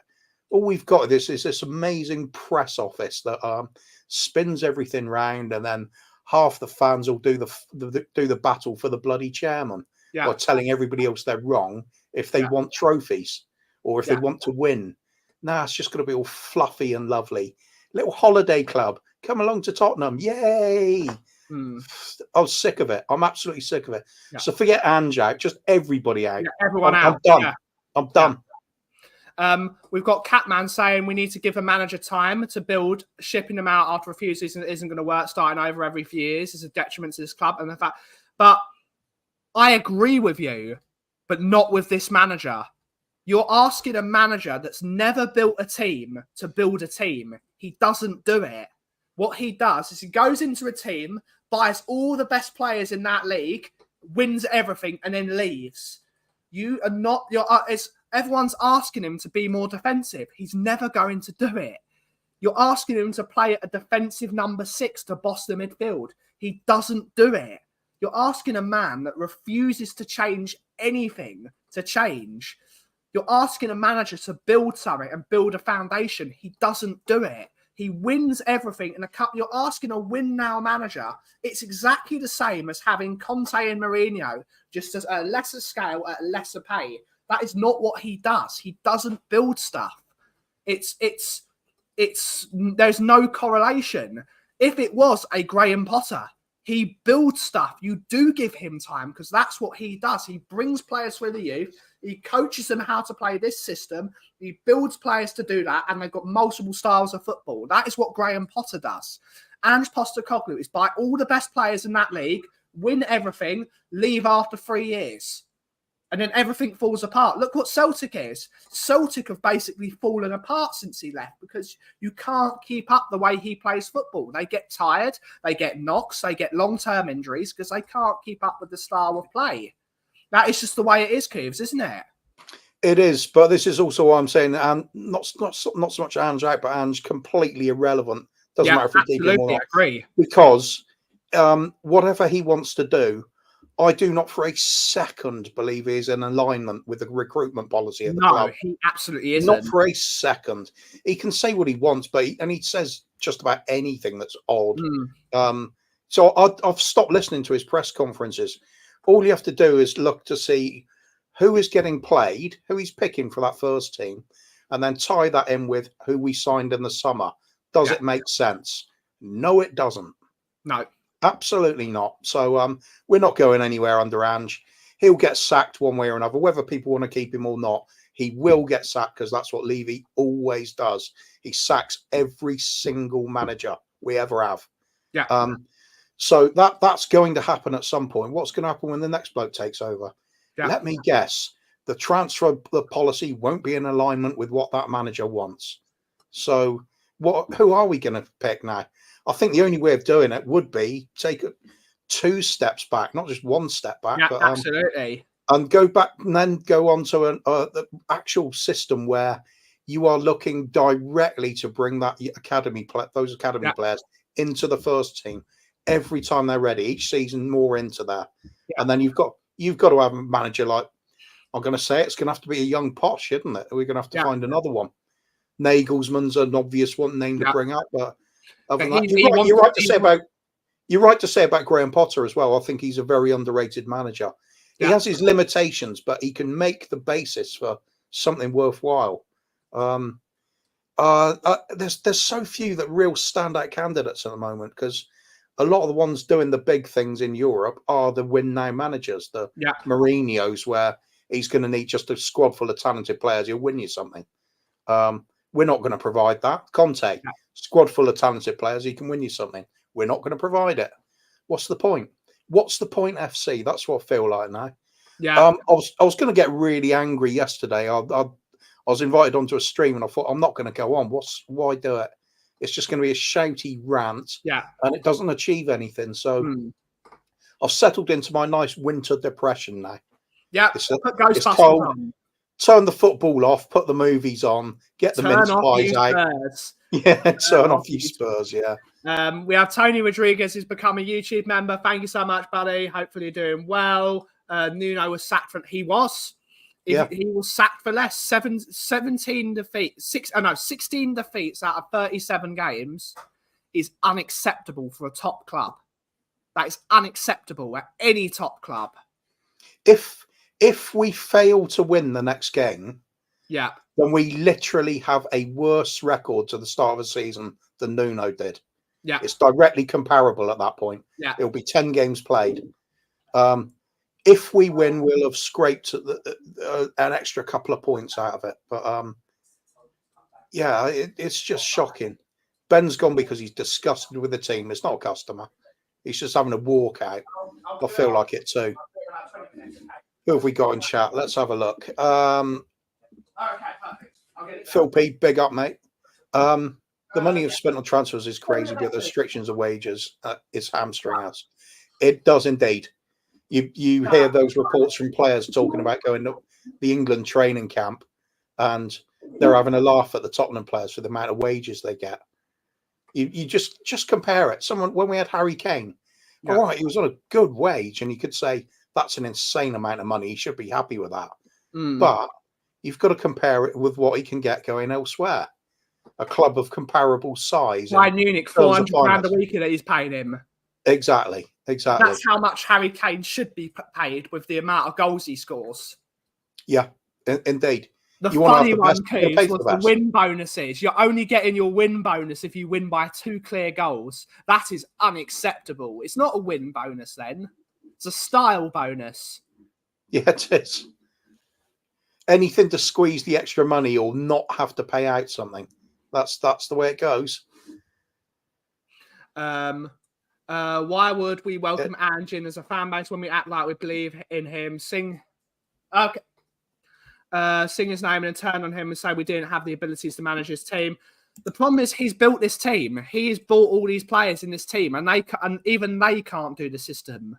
All we've got is this amazing press office that spins everything round, and then half the fans will do the battle for the bloody chairman, by telling everybody else they're wrong if they want trophies or if they want to win. Nah, it's just going to be all fluffy and lovely. Little holiday club. Come along to Tottenham. Yay. I was sick of it. I'm absolutely sick of it. Yeah. So forget Ange out, just everybody out. Yeah, everyone out. I'm done. Yeah. I'm done. We've got Catman saying we need to give a manager time to build. Shipping them out after a few seasons isn't going to work. Starting over every few years is a detriment to this club. And the fact, but I agree with you, but not with this manager. You're asking a manager that's never built a team to build a team. He doesn't do it. What he does is he goes into a team, buys all the best players in that league, wins everything, and then leaves. You are not. Everyone's asking him to be more defensive. He's never going to do it. You're asking him to play at a defensive number 6 to boss the midfield. He doesn't do it. You're asking a man that refuses to change anything to change. You're asking a manager to build something and build a foundation. He doesn't do it. He wins everything in a cup. You're asking a win now manager. It's exactly the same as having Conte and Mourinho, just as a lesser scale at a lesser pay. That is not what he does. He doesn't build stuff. There's no correlation. If it was a Graham Potter, he builds stuff. You do give him time because that's what he does. He brings players through the youth. He coaches them how to play this system. He builds players to do that, and they've got multiple styles of football. That is what Graham Potter does. Ange Postecoglou is buy all the best players in that league, win everything, leave after 3 years. And then everything falls apart. Look what Celtic is. Celtic have basically fallen apart since he left because you can't keep up the way he plays football. They get tired, they get knocks, they get long-term injuries because they can't keep up with the style of play. That is just the way it is, Cooves, isn't it? It is, but this is also what I'm saying. Not so much Ange out, but Ange completely irrelevant. Doesn't matter if we keep him or not. I agree. Because whatever he wants to do, I do not for a second believe he's in alignment with the recruitment policy of the club. No, he absolutely isn't. Not for a second. He can say what he wants, but he says just about anything that's odd. So I've stopped listening to his press conferences. All you have to do is look to see who is getting played, who he's picking for that first team, and then tie that in with who we signed in the summer. Does it make sense? No, it doesn't. No. Absolutely not. So we're not going anywhere under Ange. He'll get sacked one way or another, whether people want to keep him or not. He will get sacked because that's what Levy always does. He sacks every single manager we ever have. Yeah. So that's going to happen at some point. What's going to happen when the next bloke takes over? Yeah. Let me guess. The transfer policy won't be in alignment with what that manager wants. So who are we going to pick now? I think the only way of doing it would be take 2 steps back, not just 1 step back. Yeah, but, absolutely. And go back and then go on to the actual system where you are looking directly to bring those academy players into the first team every time they're ready. Each season, more into there, and then you've got to have a manager like, I'm going to say it's going to have to be a young Posh, isn't it? We're going to have to find another one. Nagelsmann's an obvious one name to bring up, but. You're right to say about Graham Potter as well. I think he's a very underrated manager. He has his limitations, but he can make the basis for something worthwhile. There's so few that real standout candidates at the moment because a lot of the ones doing the big things in Europe are the win now managers, the Mourinho's, where he's going to need just a squad full of talented players. He'll win you something. We're not going to provide that. Conte, squad full of talented players, he can win you something. We're not going to provide it. What's the point? What's the point, FC? That's what I feel like now. Yeah. I was going to get really angry yesterday. I was invited onto a stream and I thought, I'm not going to go on. Why do it? It's just going to be a shouty rant. Yeah. And it doesn't achieve anything. So I've settled into my nice winter depression now. Yeah. It's cold. Turn the football off, put the movies on, get the mince pies out. Yeah, turn off you Spurs, yeah. We have Tony Rodriguez who's become a YouTube member. Thank you so much, buddy. Hopefully you're doing well. Nuno was sacked for he was sacked for less. 16 defeats out of 37 games is unacceptable for a top club. That is unacceptable at any top club. If we fail to win the next game, then we literally have a worse record to the start of the season than Nuno did. Yeah, it's directly comparable at that point. Yeah, it'll be 10 games played. If we win, we'll have scraped an extra couple of points out of it. But it's just shocking. Ben's gone because he's disgusted with the team. It's not a customer. He's just having a walkout. I feel like it too. Who have we got in chat? Let's have a look. Phil P, big up, mate. The money you've spent on transfers is crazy, but the restrictions of wages is hamstring us. It does indeed. You hear those reports from players talking about going to the England training camp, and they're having a laugh at the Tottenham players for the amount of wages they get. You just compare it. Someone when we had Harry Kane, Yeah. all right, he was on a good wage, and you could say that's an insane amount of money. He should be happy with that. But you've got to compare it with what he can get going elsewhere. A club of comparable size. Bayern Munich, £400 a week that he's paying him. Exactly. That's how much Harry Kane should be paid with the amount of goals he scores. Yeah, indeed. The funny one, Keys, was the win bonuses. You're only getting your win bonus if you win by 2 clear goals. That is unacceptable. It's not a win bonus then. It's a style bonus. Yeah, it is. Anything to squeeze the extra money or not have to pay out something. That's the way it goes. Why would we welcome Ange in as a fan base when we act like we believe in him? Sing his name and turn on him and say we didn't have the abilities to manage his team. The problem is he's built this team. He's bought all these players in this team, and even they can't do the system.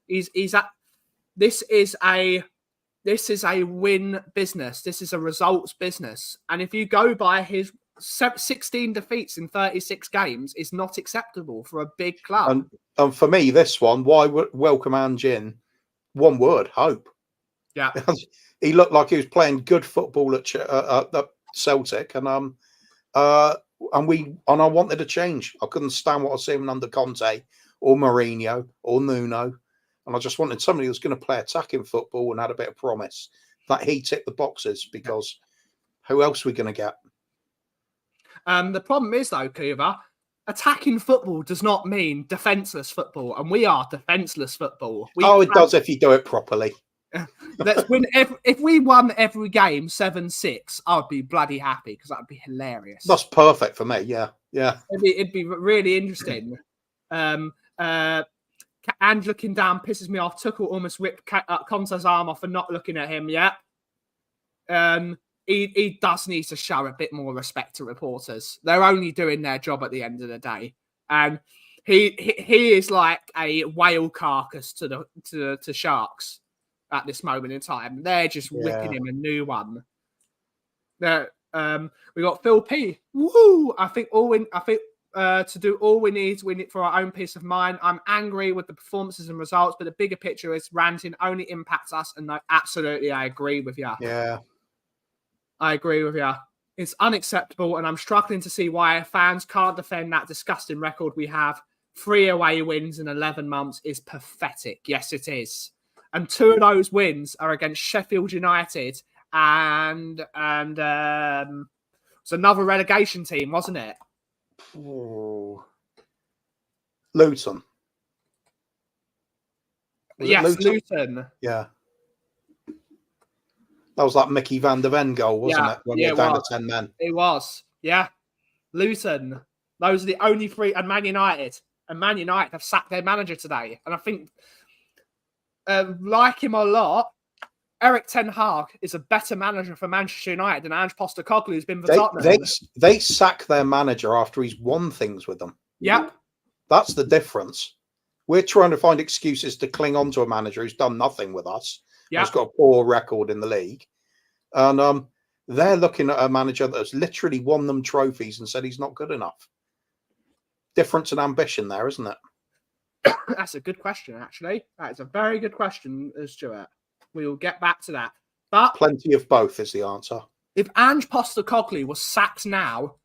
This is a win business. This is a results business, and if you go by his 16 defeats in 36 games, is not acceptable for a big club. And for me, this one, why welcome Ange in? One word: hope. Yeah. He looked like he was playing good football at Celtic, and I wanted a change. I couldn't stand what I was seeing under Conte or Mourinho or Nuno, and I just wanted somebody who was going to play attacking football and had a bit of promise. That he ticked the boxes, because who else are we going to get? The problem is, though, Kuva, attacking football does not mean defenceless football, and we are defenceless football. It does if you do it properly. Let's win. If we won every game 7-6, I'd be bloody happy, because that'd be hilarious. That's perfect for me. Yeah. It'd be really interesting. Ange looking down pisses me off. Tuchel almost ripped Conte's arm off for not looking at him. Yeah. He does need to show a bit more respect to reporters. They're only doing their job at the end of the day, and he is like a whale carcass to sharks. At this moment in time, they're just ripping him a new one. We got Phil P. Woo! I think to do all we need for our own peace of mind. I'm angry with the performances and results, but the bigger picture is ranting only impacts us. And absolutely, I agree with you. Yeah, I agree with you. It's unacceptable, and I'm struggling to see why fans can't defend that disgusting record we have. 3 away wins in 11 months is pathetic. Yes, it is. And 2 of those wins are against Sheffield United and it's another relegation team, wasn't it? Oh. Luton. Yes, Luton. Yeah. That was like Mickey van der Ven goal, wasn't it? When we were down to 10 men. It was. Yeah. Luton. Those are the only 3. And Man United. And Man United have sacked their manager today. And I think... like him a lot, Erik ten Hag is a better manager for Manchester United than Ange Postecoglou, who's been for Tottenham. They sack their manager after he's won things with them. Yep. That's the difference. We're trying to find excuses to cling on to a manager who's done nothing with us. Yep. Has got a poor record in the league. And they're looking at a manager that's literally won them trophies and said he's not good enough. Difference and ambition there, isn't it? That's a good question, actually. That is a very good question, Stuart. We will get back to that. But plenty of both is the answer. If Ange Postecoglou was sacked now,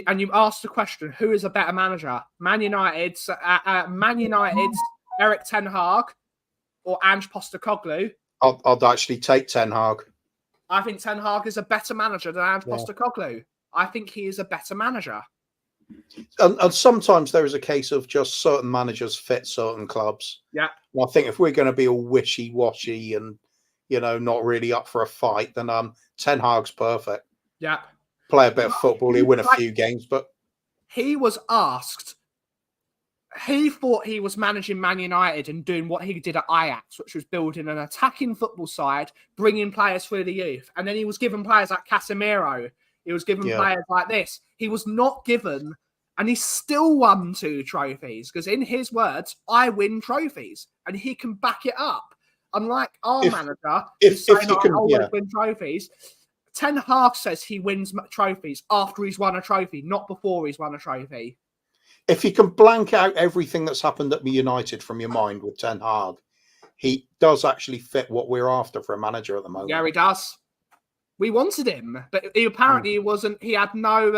and you asked the question, who is a better manager? Man United's Erik ten Hag or Ange Postecoglou? I'd actually take Ten Hag. I think Ten Hag is a better manager than Ange Postecoglou. I think he is a better manager. And sometimes there is a case of just certain managers fit certain clubs. Yeah. And I think if we're going to be all wishy-washy and, not really up for a fight, then Ten Hag's perfect. Yeah. Play a bit of football, he'll win a few games, but... He was asked... He thought he was managing Man United and doing what he did at Ajax, which was building an attacking football side, bringing players through the youth. And then he was given players like Casemiro. He was given players like this. He was not given, and he still won 2 trophies because, in his words, I win trophies, and he can back it up. Unlike our manager, who's saying I always win trophies. Ten Hag says he wins trophies after he's won a trophy, not before he's won a trophy. If you can blank out everything that's happened at United from your mind with Ten Hag, he does actually fit what we're after for a manager at the moment. Yeah, he does. We wanted him, but he apparently wasn't. He had no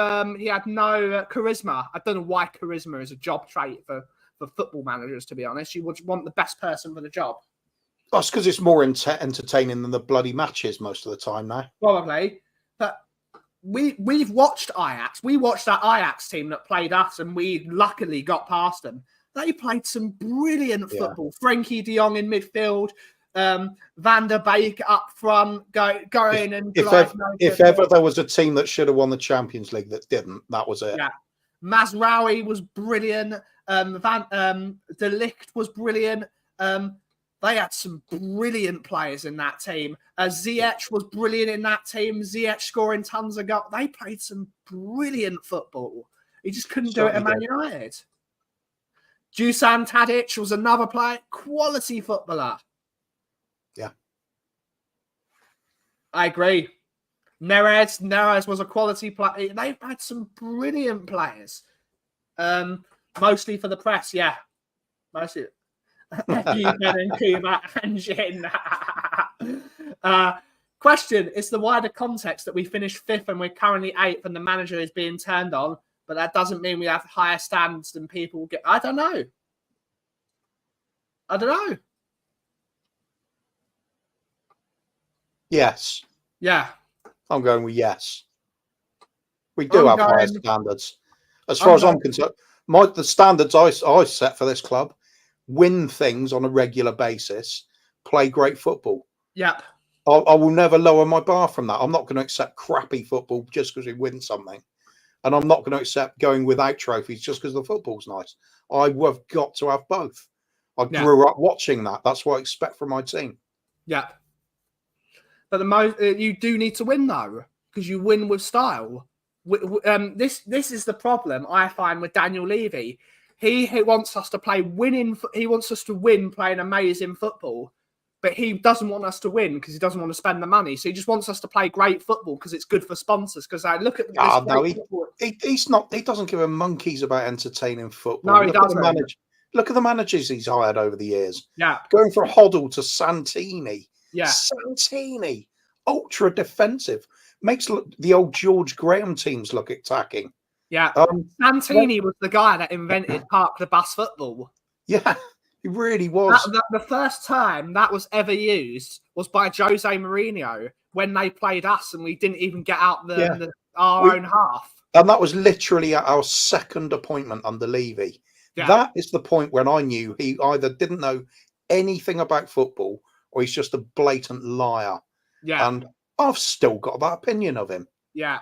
charisma. I don't know why charisma is a job trait for football managers. To be honest, you would want the best person for the job. That's because it's more entertaining than the bloody matches most of the time now. Probably, but we've watched Ajax. We watched that Ajax team that played us, and we luckily got past them. They played some brilliant football. Frankie de Jong in midfield. Van der Beek up front, going and if ever there was a team that should have won the Champions League that didn't, that was it. Yeah, Mazraoui was brilliant. De Ligt was brilliant. They had some brilliant players in that team. Ziyech was brilliant in that team. Ziyech scoring tons of goals. They played some brilliant football. He just couldn't do it at Man United. Dusan Tadic was another player, quality footballer. Yeah. I agree. Neres was a quality player. They've had some brilliant players. Mostly for the press, yeah. Mostly. and Kuma and Jin. Question, it's the wider context that we finished 5th and we're currently 8th and the manager is being turned on, but that doesn't mean we have higher standards than people get. I don't know. Yes. Yeah. I'm going with yes. We do have higher standards. As far as I'm concerned, the standards I set for this club: win things on a regular basis, play great football. Yep. I will never lower my bar from that. I'm not going to accept crappy football just because we win something. And I'm not going to accept going without trophies just because the football's nice. I've got to have both. I grew up watching that. That's what I expect from my team. Yeah. But you do need to win, though, because you win with style. This is the problem I find with Daniel Levy. He wants us to play winning. He wants us to win playing amazing football. But he doesn't want us to win because he doesn't want to spend the money. So he just wants us to play great football because it's good for sponsors. Because I look at he's not. He doesn't give a monkeys about entertaining football. No, he doesn't. Look at the managers he's hired over the years. Yeah, going from Hoddle to Santini. Yeah, Santini, ultra defensive, makes the old George Graham teams look attacking. Yeah, Santini was the guy that invented park the bus football. Yeah. It really was. The first time that was ever used was by Jose Mourinho when they played us and we didn't even get out our own half. And that was literally our second appointment under Levy. Yeah. That is the point when I knew he either didn't know anything about football or he's just a blatant liar. Yeah. And I've still got that opinion of him. Yeah.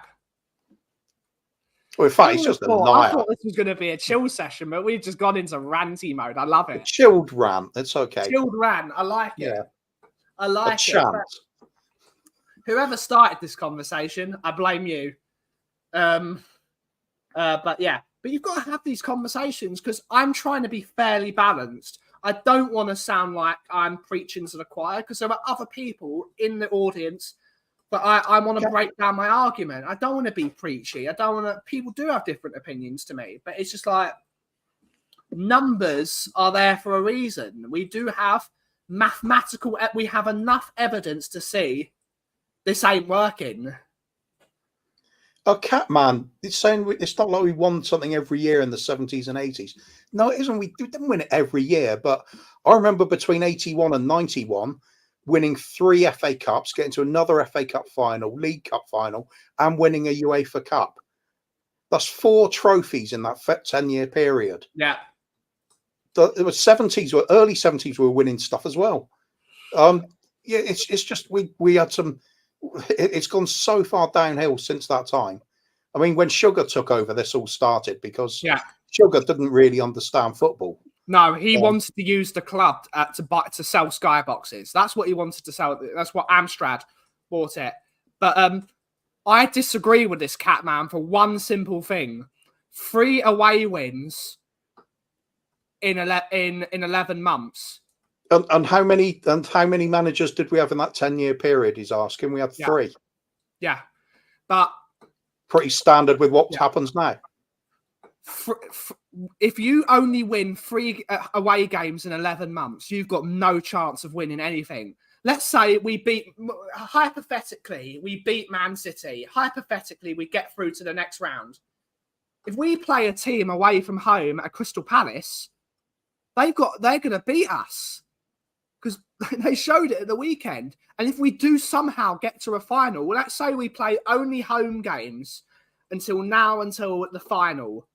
Well, in fact, he's just a liar. I thought this was going to be a chill session, but we've just gone into ranty mode. I love it. A chilled rant. It's okay. Chilled rant. I like it. Yeah. I like it. Whoever started this conversation, I blame you. But yeah. But you've got to have these conversations because I'm trying to be fairly balanced. I don't want to sound like I'm preaching to the choir because there are other people in the audience. But I want to break down my argument. I don't want to be preachy. I don't want to. People do have different opinions to me, but it's just like numbers are there for a reason. We do have mathematical. We have enough evidence to see this ain't working. Oh, Catman, it's saying it's not like we won something every year in the 70s and 80s. No, it isn't. We didn't win it every year, but I remember between 81 and 91. Winning 3 FA Cups, getting to another FA Cup final, League Cup final, and winning a UEFA Cup. That's 4 trophies in that 10-year period. Yeah. It was 70s, or early 70s, we were winning stuff as well. Yeah, it's just we had some. It's gone so far downhill since that time. I mean, when Sugar took over, this all started because Sugar didn't really understand football. No, he wanted to use the club to sell skyboxes. That's what he wanted to sell. That's what Amstrad bought it. But I disagree with this Catman for one simple thing: 3 away wins in 11 months. And how many managers did we have in that 10-year period? He's asking. We had 3. Yeah, but pretty standard with what happens now. If you only win 3 away games in 11 months, you've got no chance of winning anything. Let's say hypothetically, we beat Man City. Hypothetically, we get through to the next round. If we play a team away from home at Crystal Palace, they're going to beat us because they showed it at the weekend. And if we do somehow get to a final, well, let's say we play only home games until the final,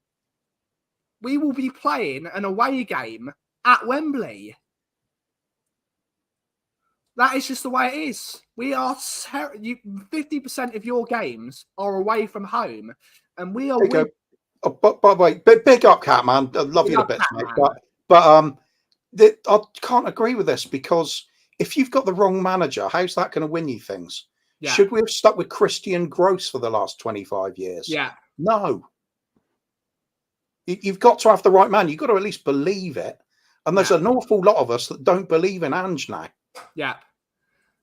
we will be playing an away game at Wembley. That is just the way it is. We are 50% of your games are away from home, and we are. Oh, but by the way, big up, Catman. I love you a bit, mate. But I can't agree with this because if you've got the wrong manager, how's that going to win you things? Yeah. Should we have stuck with Christian Gross for the last 25 years? Yeah. No. You've got to have the right man. You've got to at least believe it. And there's an awful lot of us that don't believe in Ange now. Yeah.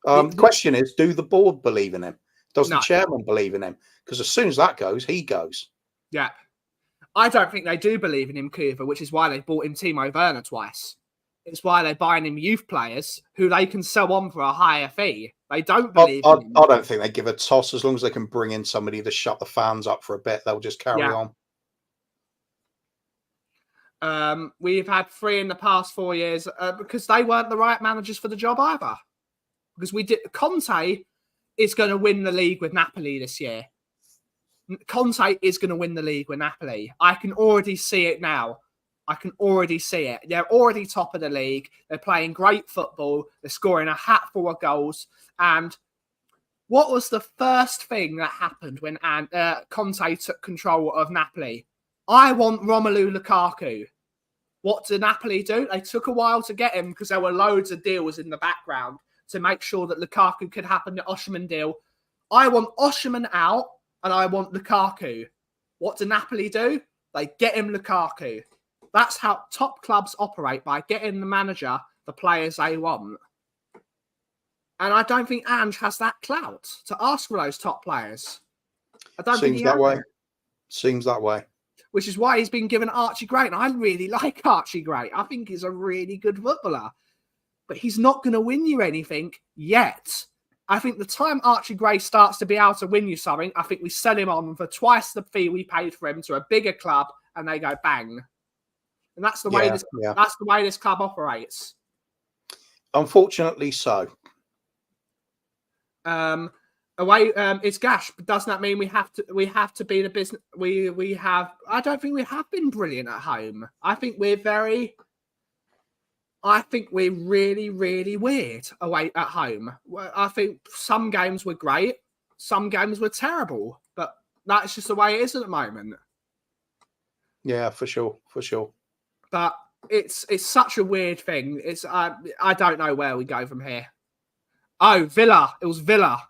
The question is, do the board believe in him? Does the chairman believe in him? Because as soon as that goes, he goes. Yeah. I don't think they do believe in him, Kuva, which is why they bought him Timo Werner twice. It's why they're buying him youth players who they can sell on for a higher fee. They don't believe in him. I don't think they give a toss. As long as they can bring in somebody to shut the fans up for a bit, they'll just carry on. We've had 3 in the past 4 years because they weren't the right managers for the job either. Because Conte is going to win the league with Napoli this year. Conte is going to win the league with Napoli. I can already see it now. I can already see it. They're already top of the league. They're playing great football. They're scoring a hatful of goals. And what was the first thing that happened when Conte took control of Napoli? I want Romelu Lukaku. What did Napoli do? They took a while to get him because there were loads of deals in the background to make sure that Lukaku could happen, the Osimhen deal. I want Osimhen out and I want Lukaku. What do Napoli do? They get him Lukaku. That's how top clubs operate, by getting the manager the players they want. And I don't think Ange has that clout to ask for those top players. I don't think he that way. Seems that way. Which is why he's been given Archie Gray. And I really like Archie Gray. I think he's a really good footballer. But he's not going to win you anything yet. I think the time Archie Gray starts to be able to win you something, I think we sell him on for twice the fee we paid for him to a bigger club, and they go bang. And that's the way that's the way this club operates. Unfortunately, so. It's Gash, but doesn't that mean we have to be the business? I don't think we have been brilliant at home. I think we're really, really weird away at home. I think some games were great, some games were terrible, but that's just the way it is at the moment. Yeah, for sure. But it's such a weird thing. It's I don't know where we go from here. Oh, Villa. It was Villa.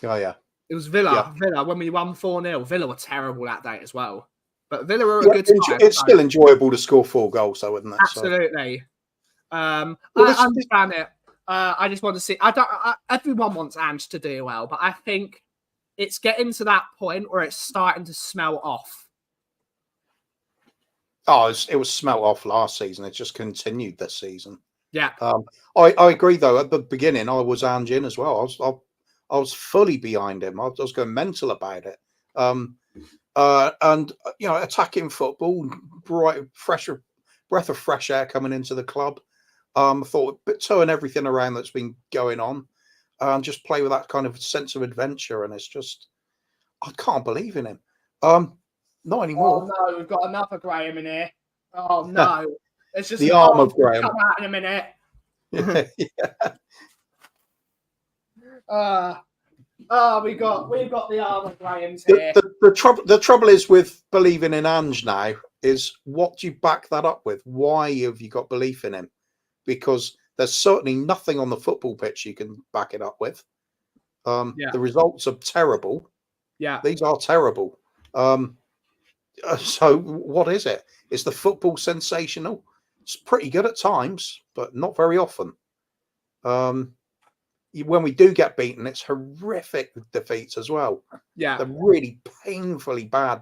Oh, yeah. It was Villa. Yeah. Villa, when we won 4-0. Villa were terrible that day as well. But Villa were a good time. It's still enjoyable to score 4 goals, though, isn't it? Absolutely. So. I understand it. I just want to see... everyone wants Ange to do well, but I think it's getting to that point where it's starting to smell off. Oh, it was smelt off last season. It just continued this season. Yeah. I agree, though. At the beginning, I was Ange in as well. I was fully behind him. I was going mental about it. And attacking football, bright, breath of fresh air coming into the club. I thought, turn everything around that's been going on, and just play with that kind of sense of adventure. And it's just, I can't believe in him. Not anymore. Oh no, we've got another Graham in here. Oh no, it's just the arm of Graham. Come out in a minute. Yeah. We've got the arm of Graham's here. The trouble is with believing in Ange now is, what do you back that up with? Why have you got belief in him? Because there's certainly nothing on the football pitch you can back it up with. The results are terrible. Yeah, these are terrible. So what is it? Is the football sensational? It's pretty good at times, but not very often. when we do get beaten, it's horrific defeats as well. Yeah, they're really painfully bad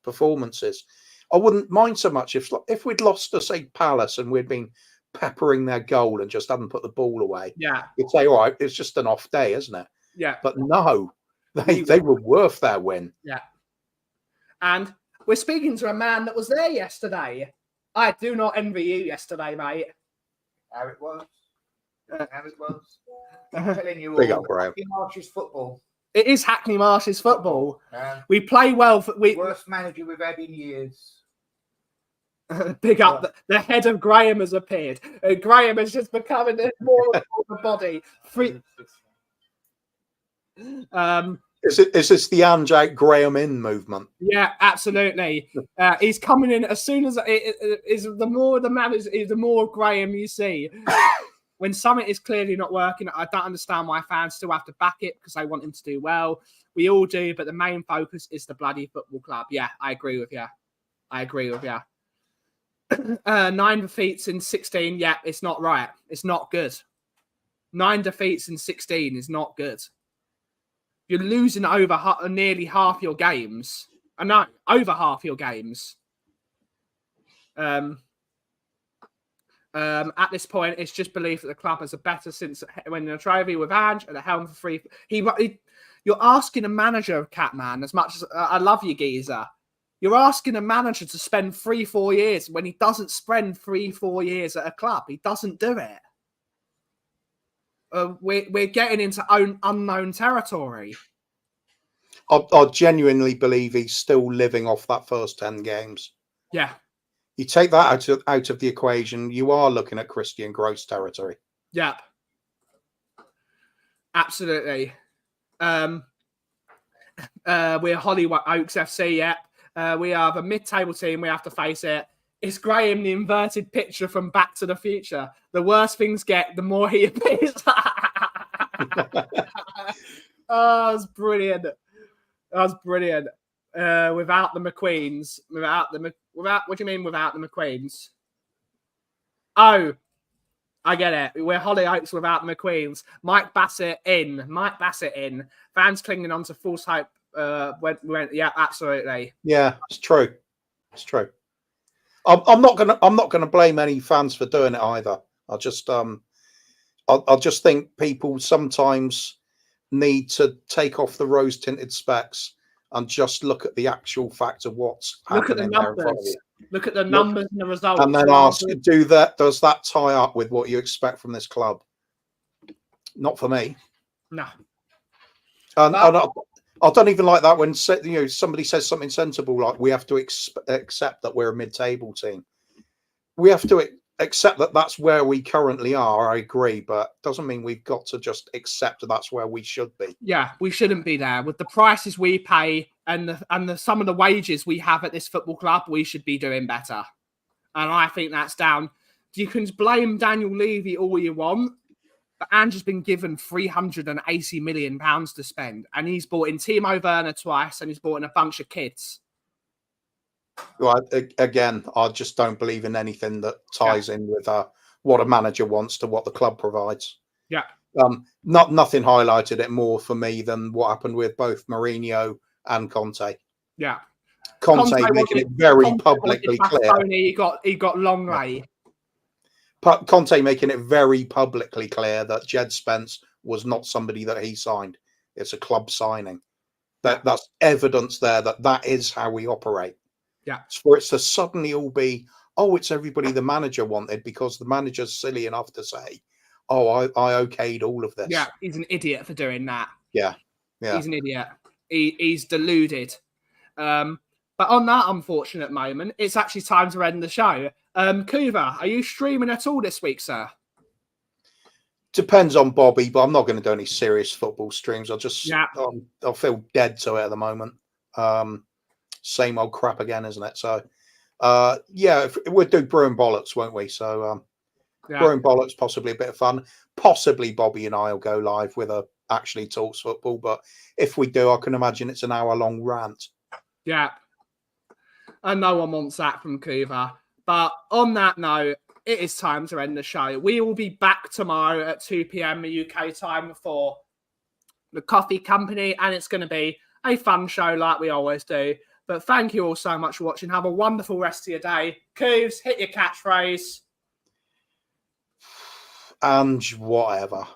performances. I wouldn't mind so much if we'd lost to, say, Palace and we'd been peppering their goal and just hadn't put the ball away. Yeah, you'd say, all right, it's just an off day, isn't it? Yeah, but no, they were worth their win. Yeah, and we're speaking to a man that was there yesterday. I do not envy you yesterday, mate. How it was. How it was. I'm telling you Big all, up, Graham. Hackney Marshes football. It is Hackney Marshes football. We play well. Worst manager we've had in years. Big up. The head of Graham has appeared. Graham has just become more of a body. Is this the Anjay Graham in movement? Yeah, absolutely. He's coming in as soon as the more the man is, the more Graham you see. When something is clearly not working, I don't understand why fans still have to back it because they want him to do well. We all do, but the main focus is the bloody football club. Yeah, I agree with you. 9 defeats in 16. Yeah, it's not right. It's not good. 9 defeats in 16 is not good. You're losing over nearly half your games. No, over half your games. At this point, it's just belief that the club has a better since when the trophy with Ange at the helm for free. You're asking a manager, Catman, as much as I love you, geezer. You're asking a manager to spend 3-4 years when he doesn't spend 3-4 years at a club. He doesn't do it. We're getting into unknown territory. I genuinely believe he's still living off that first 10 games. Yeah. You take that out of the equation, you are looking at Christian Gross territory. Yep. Absolutely. We're Hollywood Oaks FC, yep. We are the mid-table team. We have to face it. It's Graham, the inverted picture from Back to the Future. The worse things get, the more he appears. Oh, that's brilliant. Without the McQueens. Without what do you mean without the McQueens? Oh, I get it. We're Hollyoaks without the McQueens. Mike Bassett in. Fans clinging on to false hope. Yeah, absolutely. Yeah, it's true. I'm not gonna blame any fans for doing it either. I just think people sometimes need to take off the rose-tinted specs and just look at the actual fact of what's happening there in front of you. Look at the numbers and the results. And then ask, does that tie up with what you expect from this club? Not for me. No. And I don't even like that when somebody says something sensible like we have to accept that we're a mid-table team. We have to accept that that's where we currently are. I agree, but doesn't mean we've got to just accept that that's where we should be. Yeah, we shouldn't be there with the prices we pay and some of the wages we have at this football club. We should be doing better, and I think that's down. You can blame Daniel Levy all you want, but Andrew's been given £380 million to spend, and he's brought in Timo Werner twice, and he's brought in a bunch of kids. Right. Again, I just don't believe in anything that ties in with what a manager wants to what the club provides. Yeah. Nothing highlighted it more for me than what happened with both Mourinho and Conte. Yeah. Conte making it very publicly clear. He got long way. Conte making it very publicly clear that Jed Spence was not somebody that he signed. It's a club signing. That's evidence there that is how we operate. Yeah. For it to suddenly all be, it's everybody the manager wanted because the manager's silly enough to say, I okayed all of this. Yeah, he's an idiot for doing that. Yeah. He's an idiot. He's deluded. But on that unfortunate moment, it's actually time to end the show. Kuva, are you streaming at all this week, sir? Depends on Bobby, but I'm not going to do any serious football streams. I'll feel dead to it at the moment. Same old crap again, isn't it? So, we'll do Brew and Bollocks, won't we? So, Brew and Bollocks, possibly a bit of fun. Possibly Bobby and I will go live with actually talks football. But if we do, I can imagine it's an hour-long rant. Yeah. And no one wants that from Kuva. But on that note, it is time to end the show. We will be back tomorrow at 2 p.m. UK time for the Coffee Company, and it's going to be a fun show like we always do. But thank you all so much for watching. Have a wonderful rest of your day. Coos, hit your catchphrase. And whatever.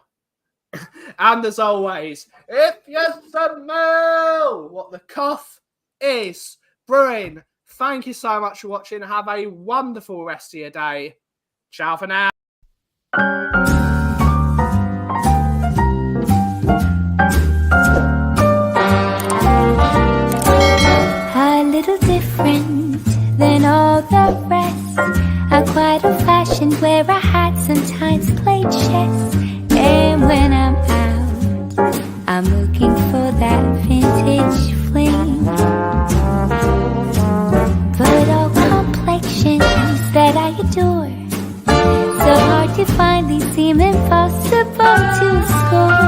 And as always, if you smell what the cough is brewing, thank you so much for watching. Have a wonderful rest of your day. Ciao for now. A little different than all the rest. I'm quite old-fashioned where I had sometimes played chess. And when I'm out, I'm looking for that vintage fling. But all complexions that I adore, so hard to find, these seem impossible to score.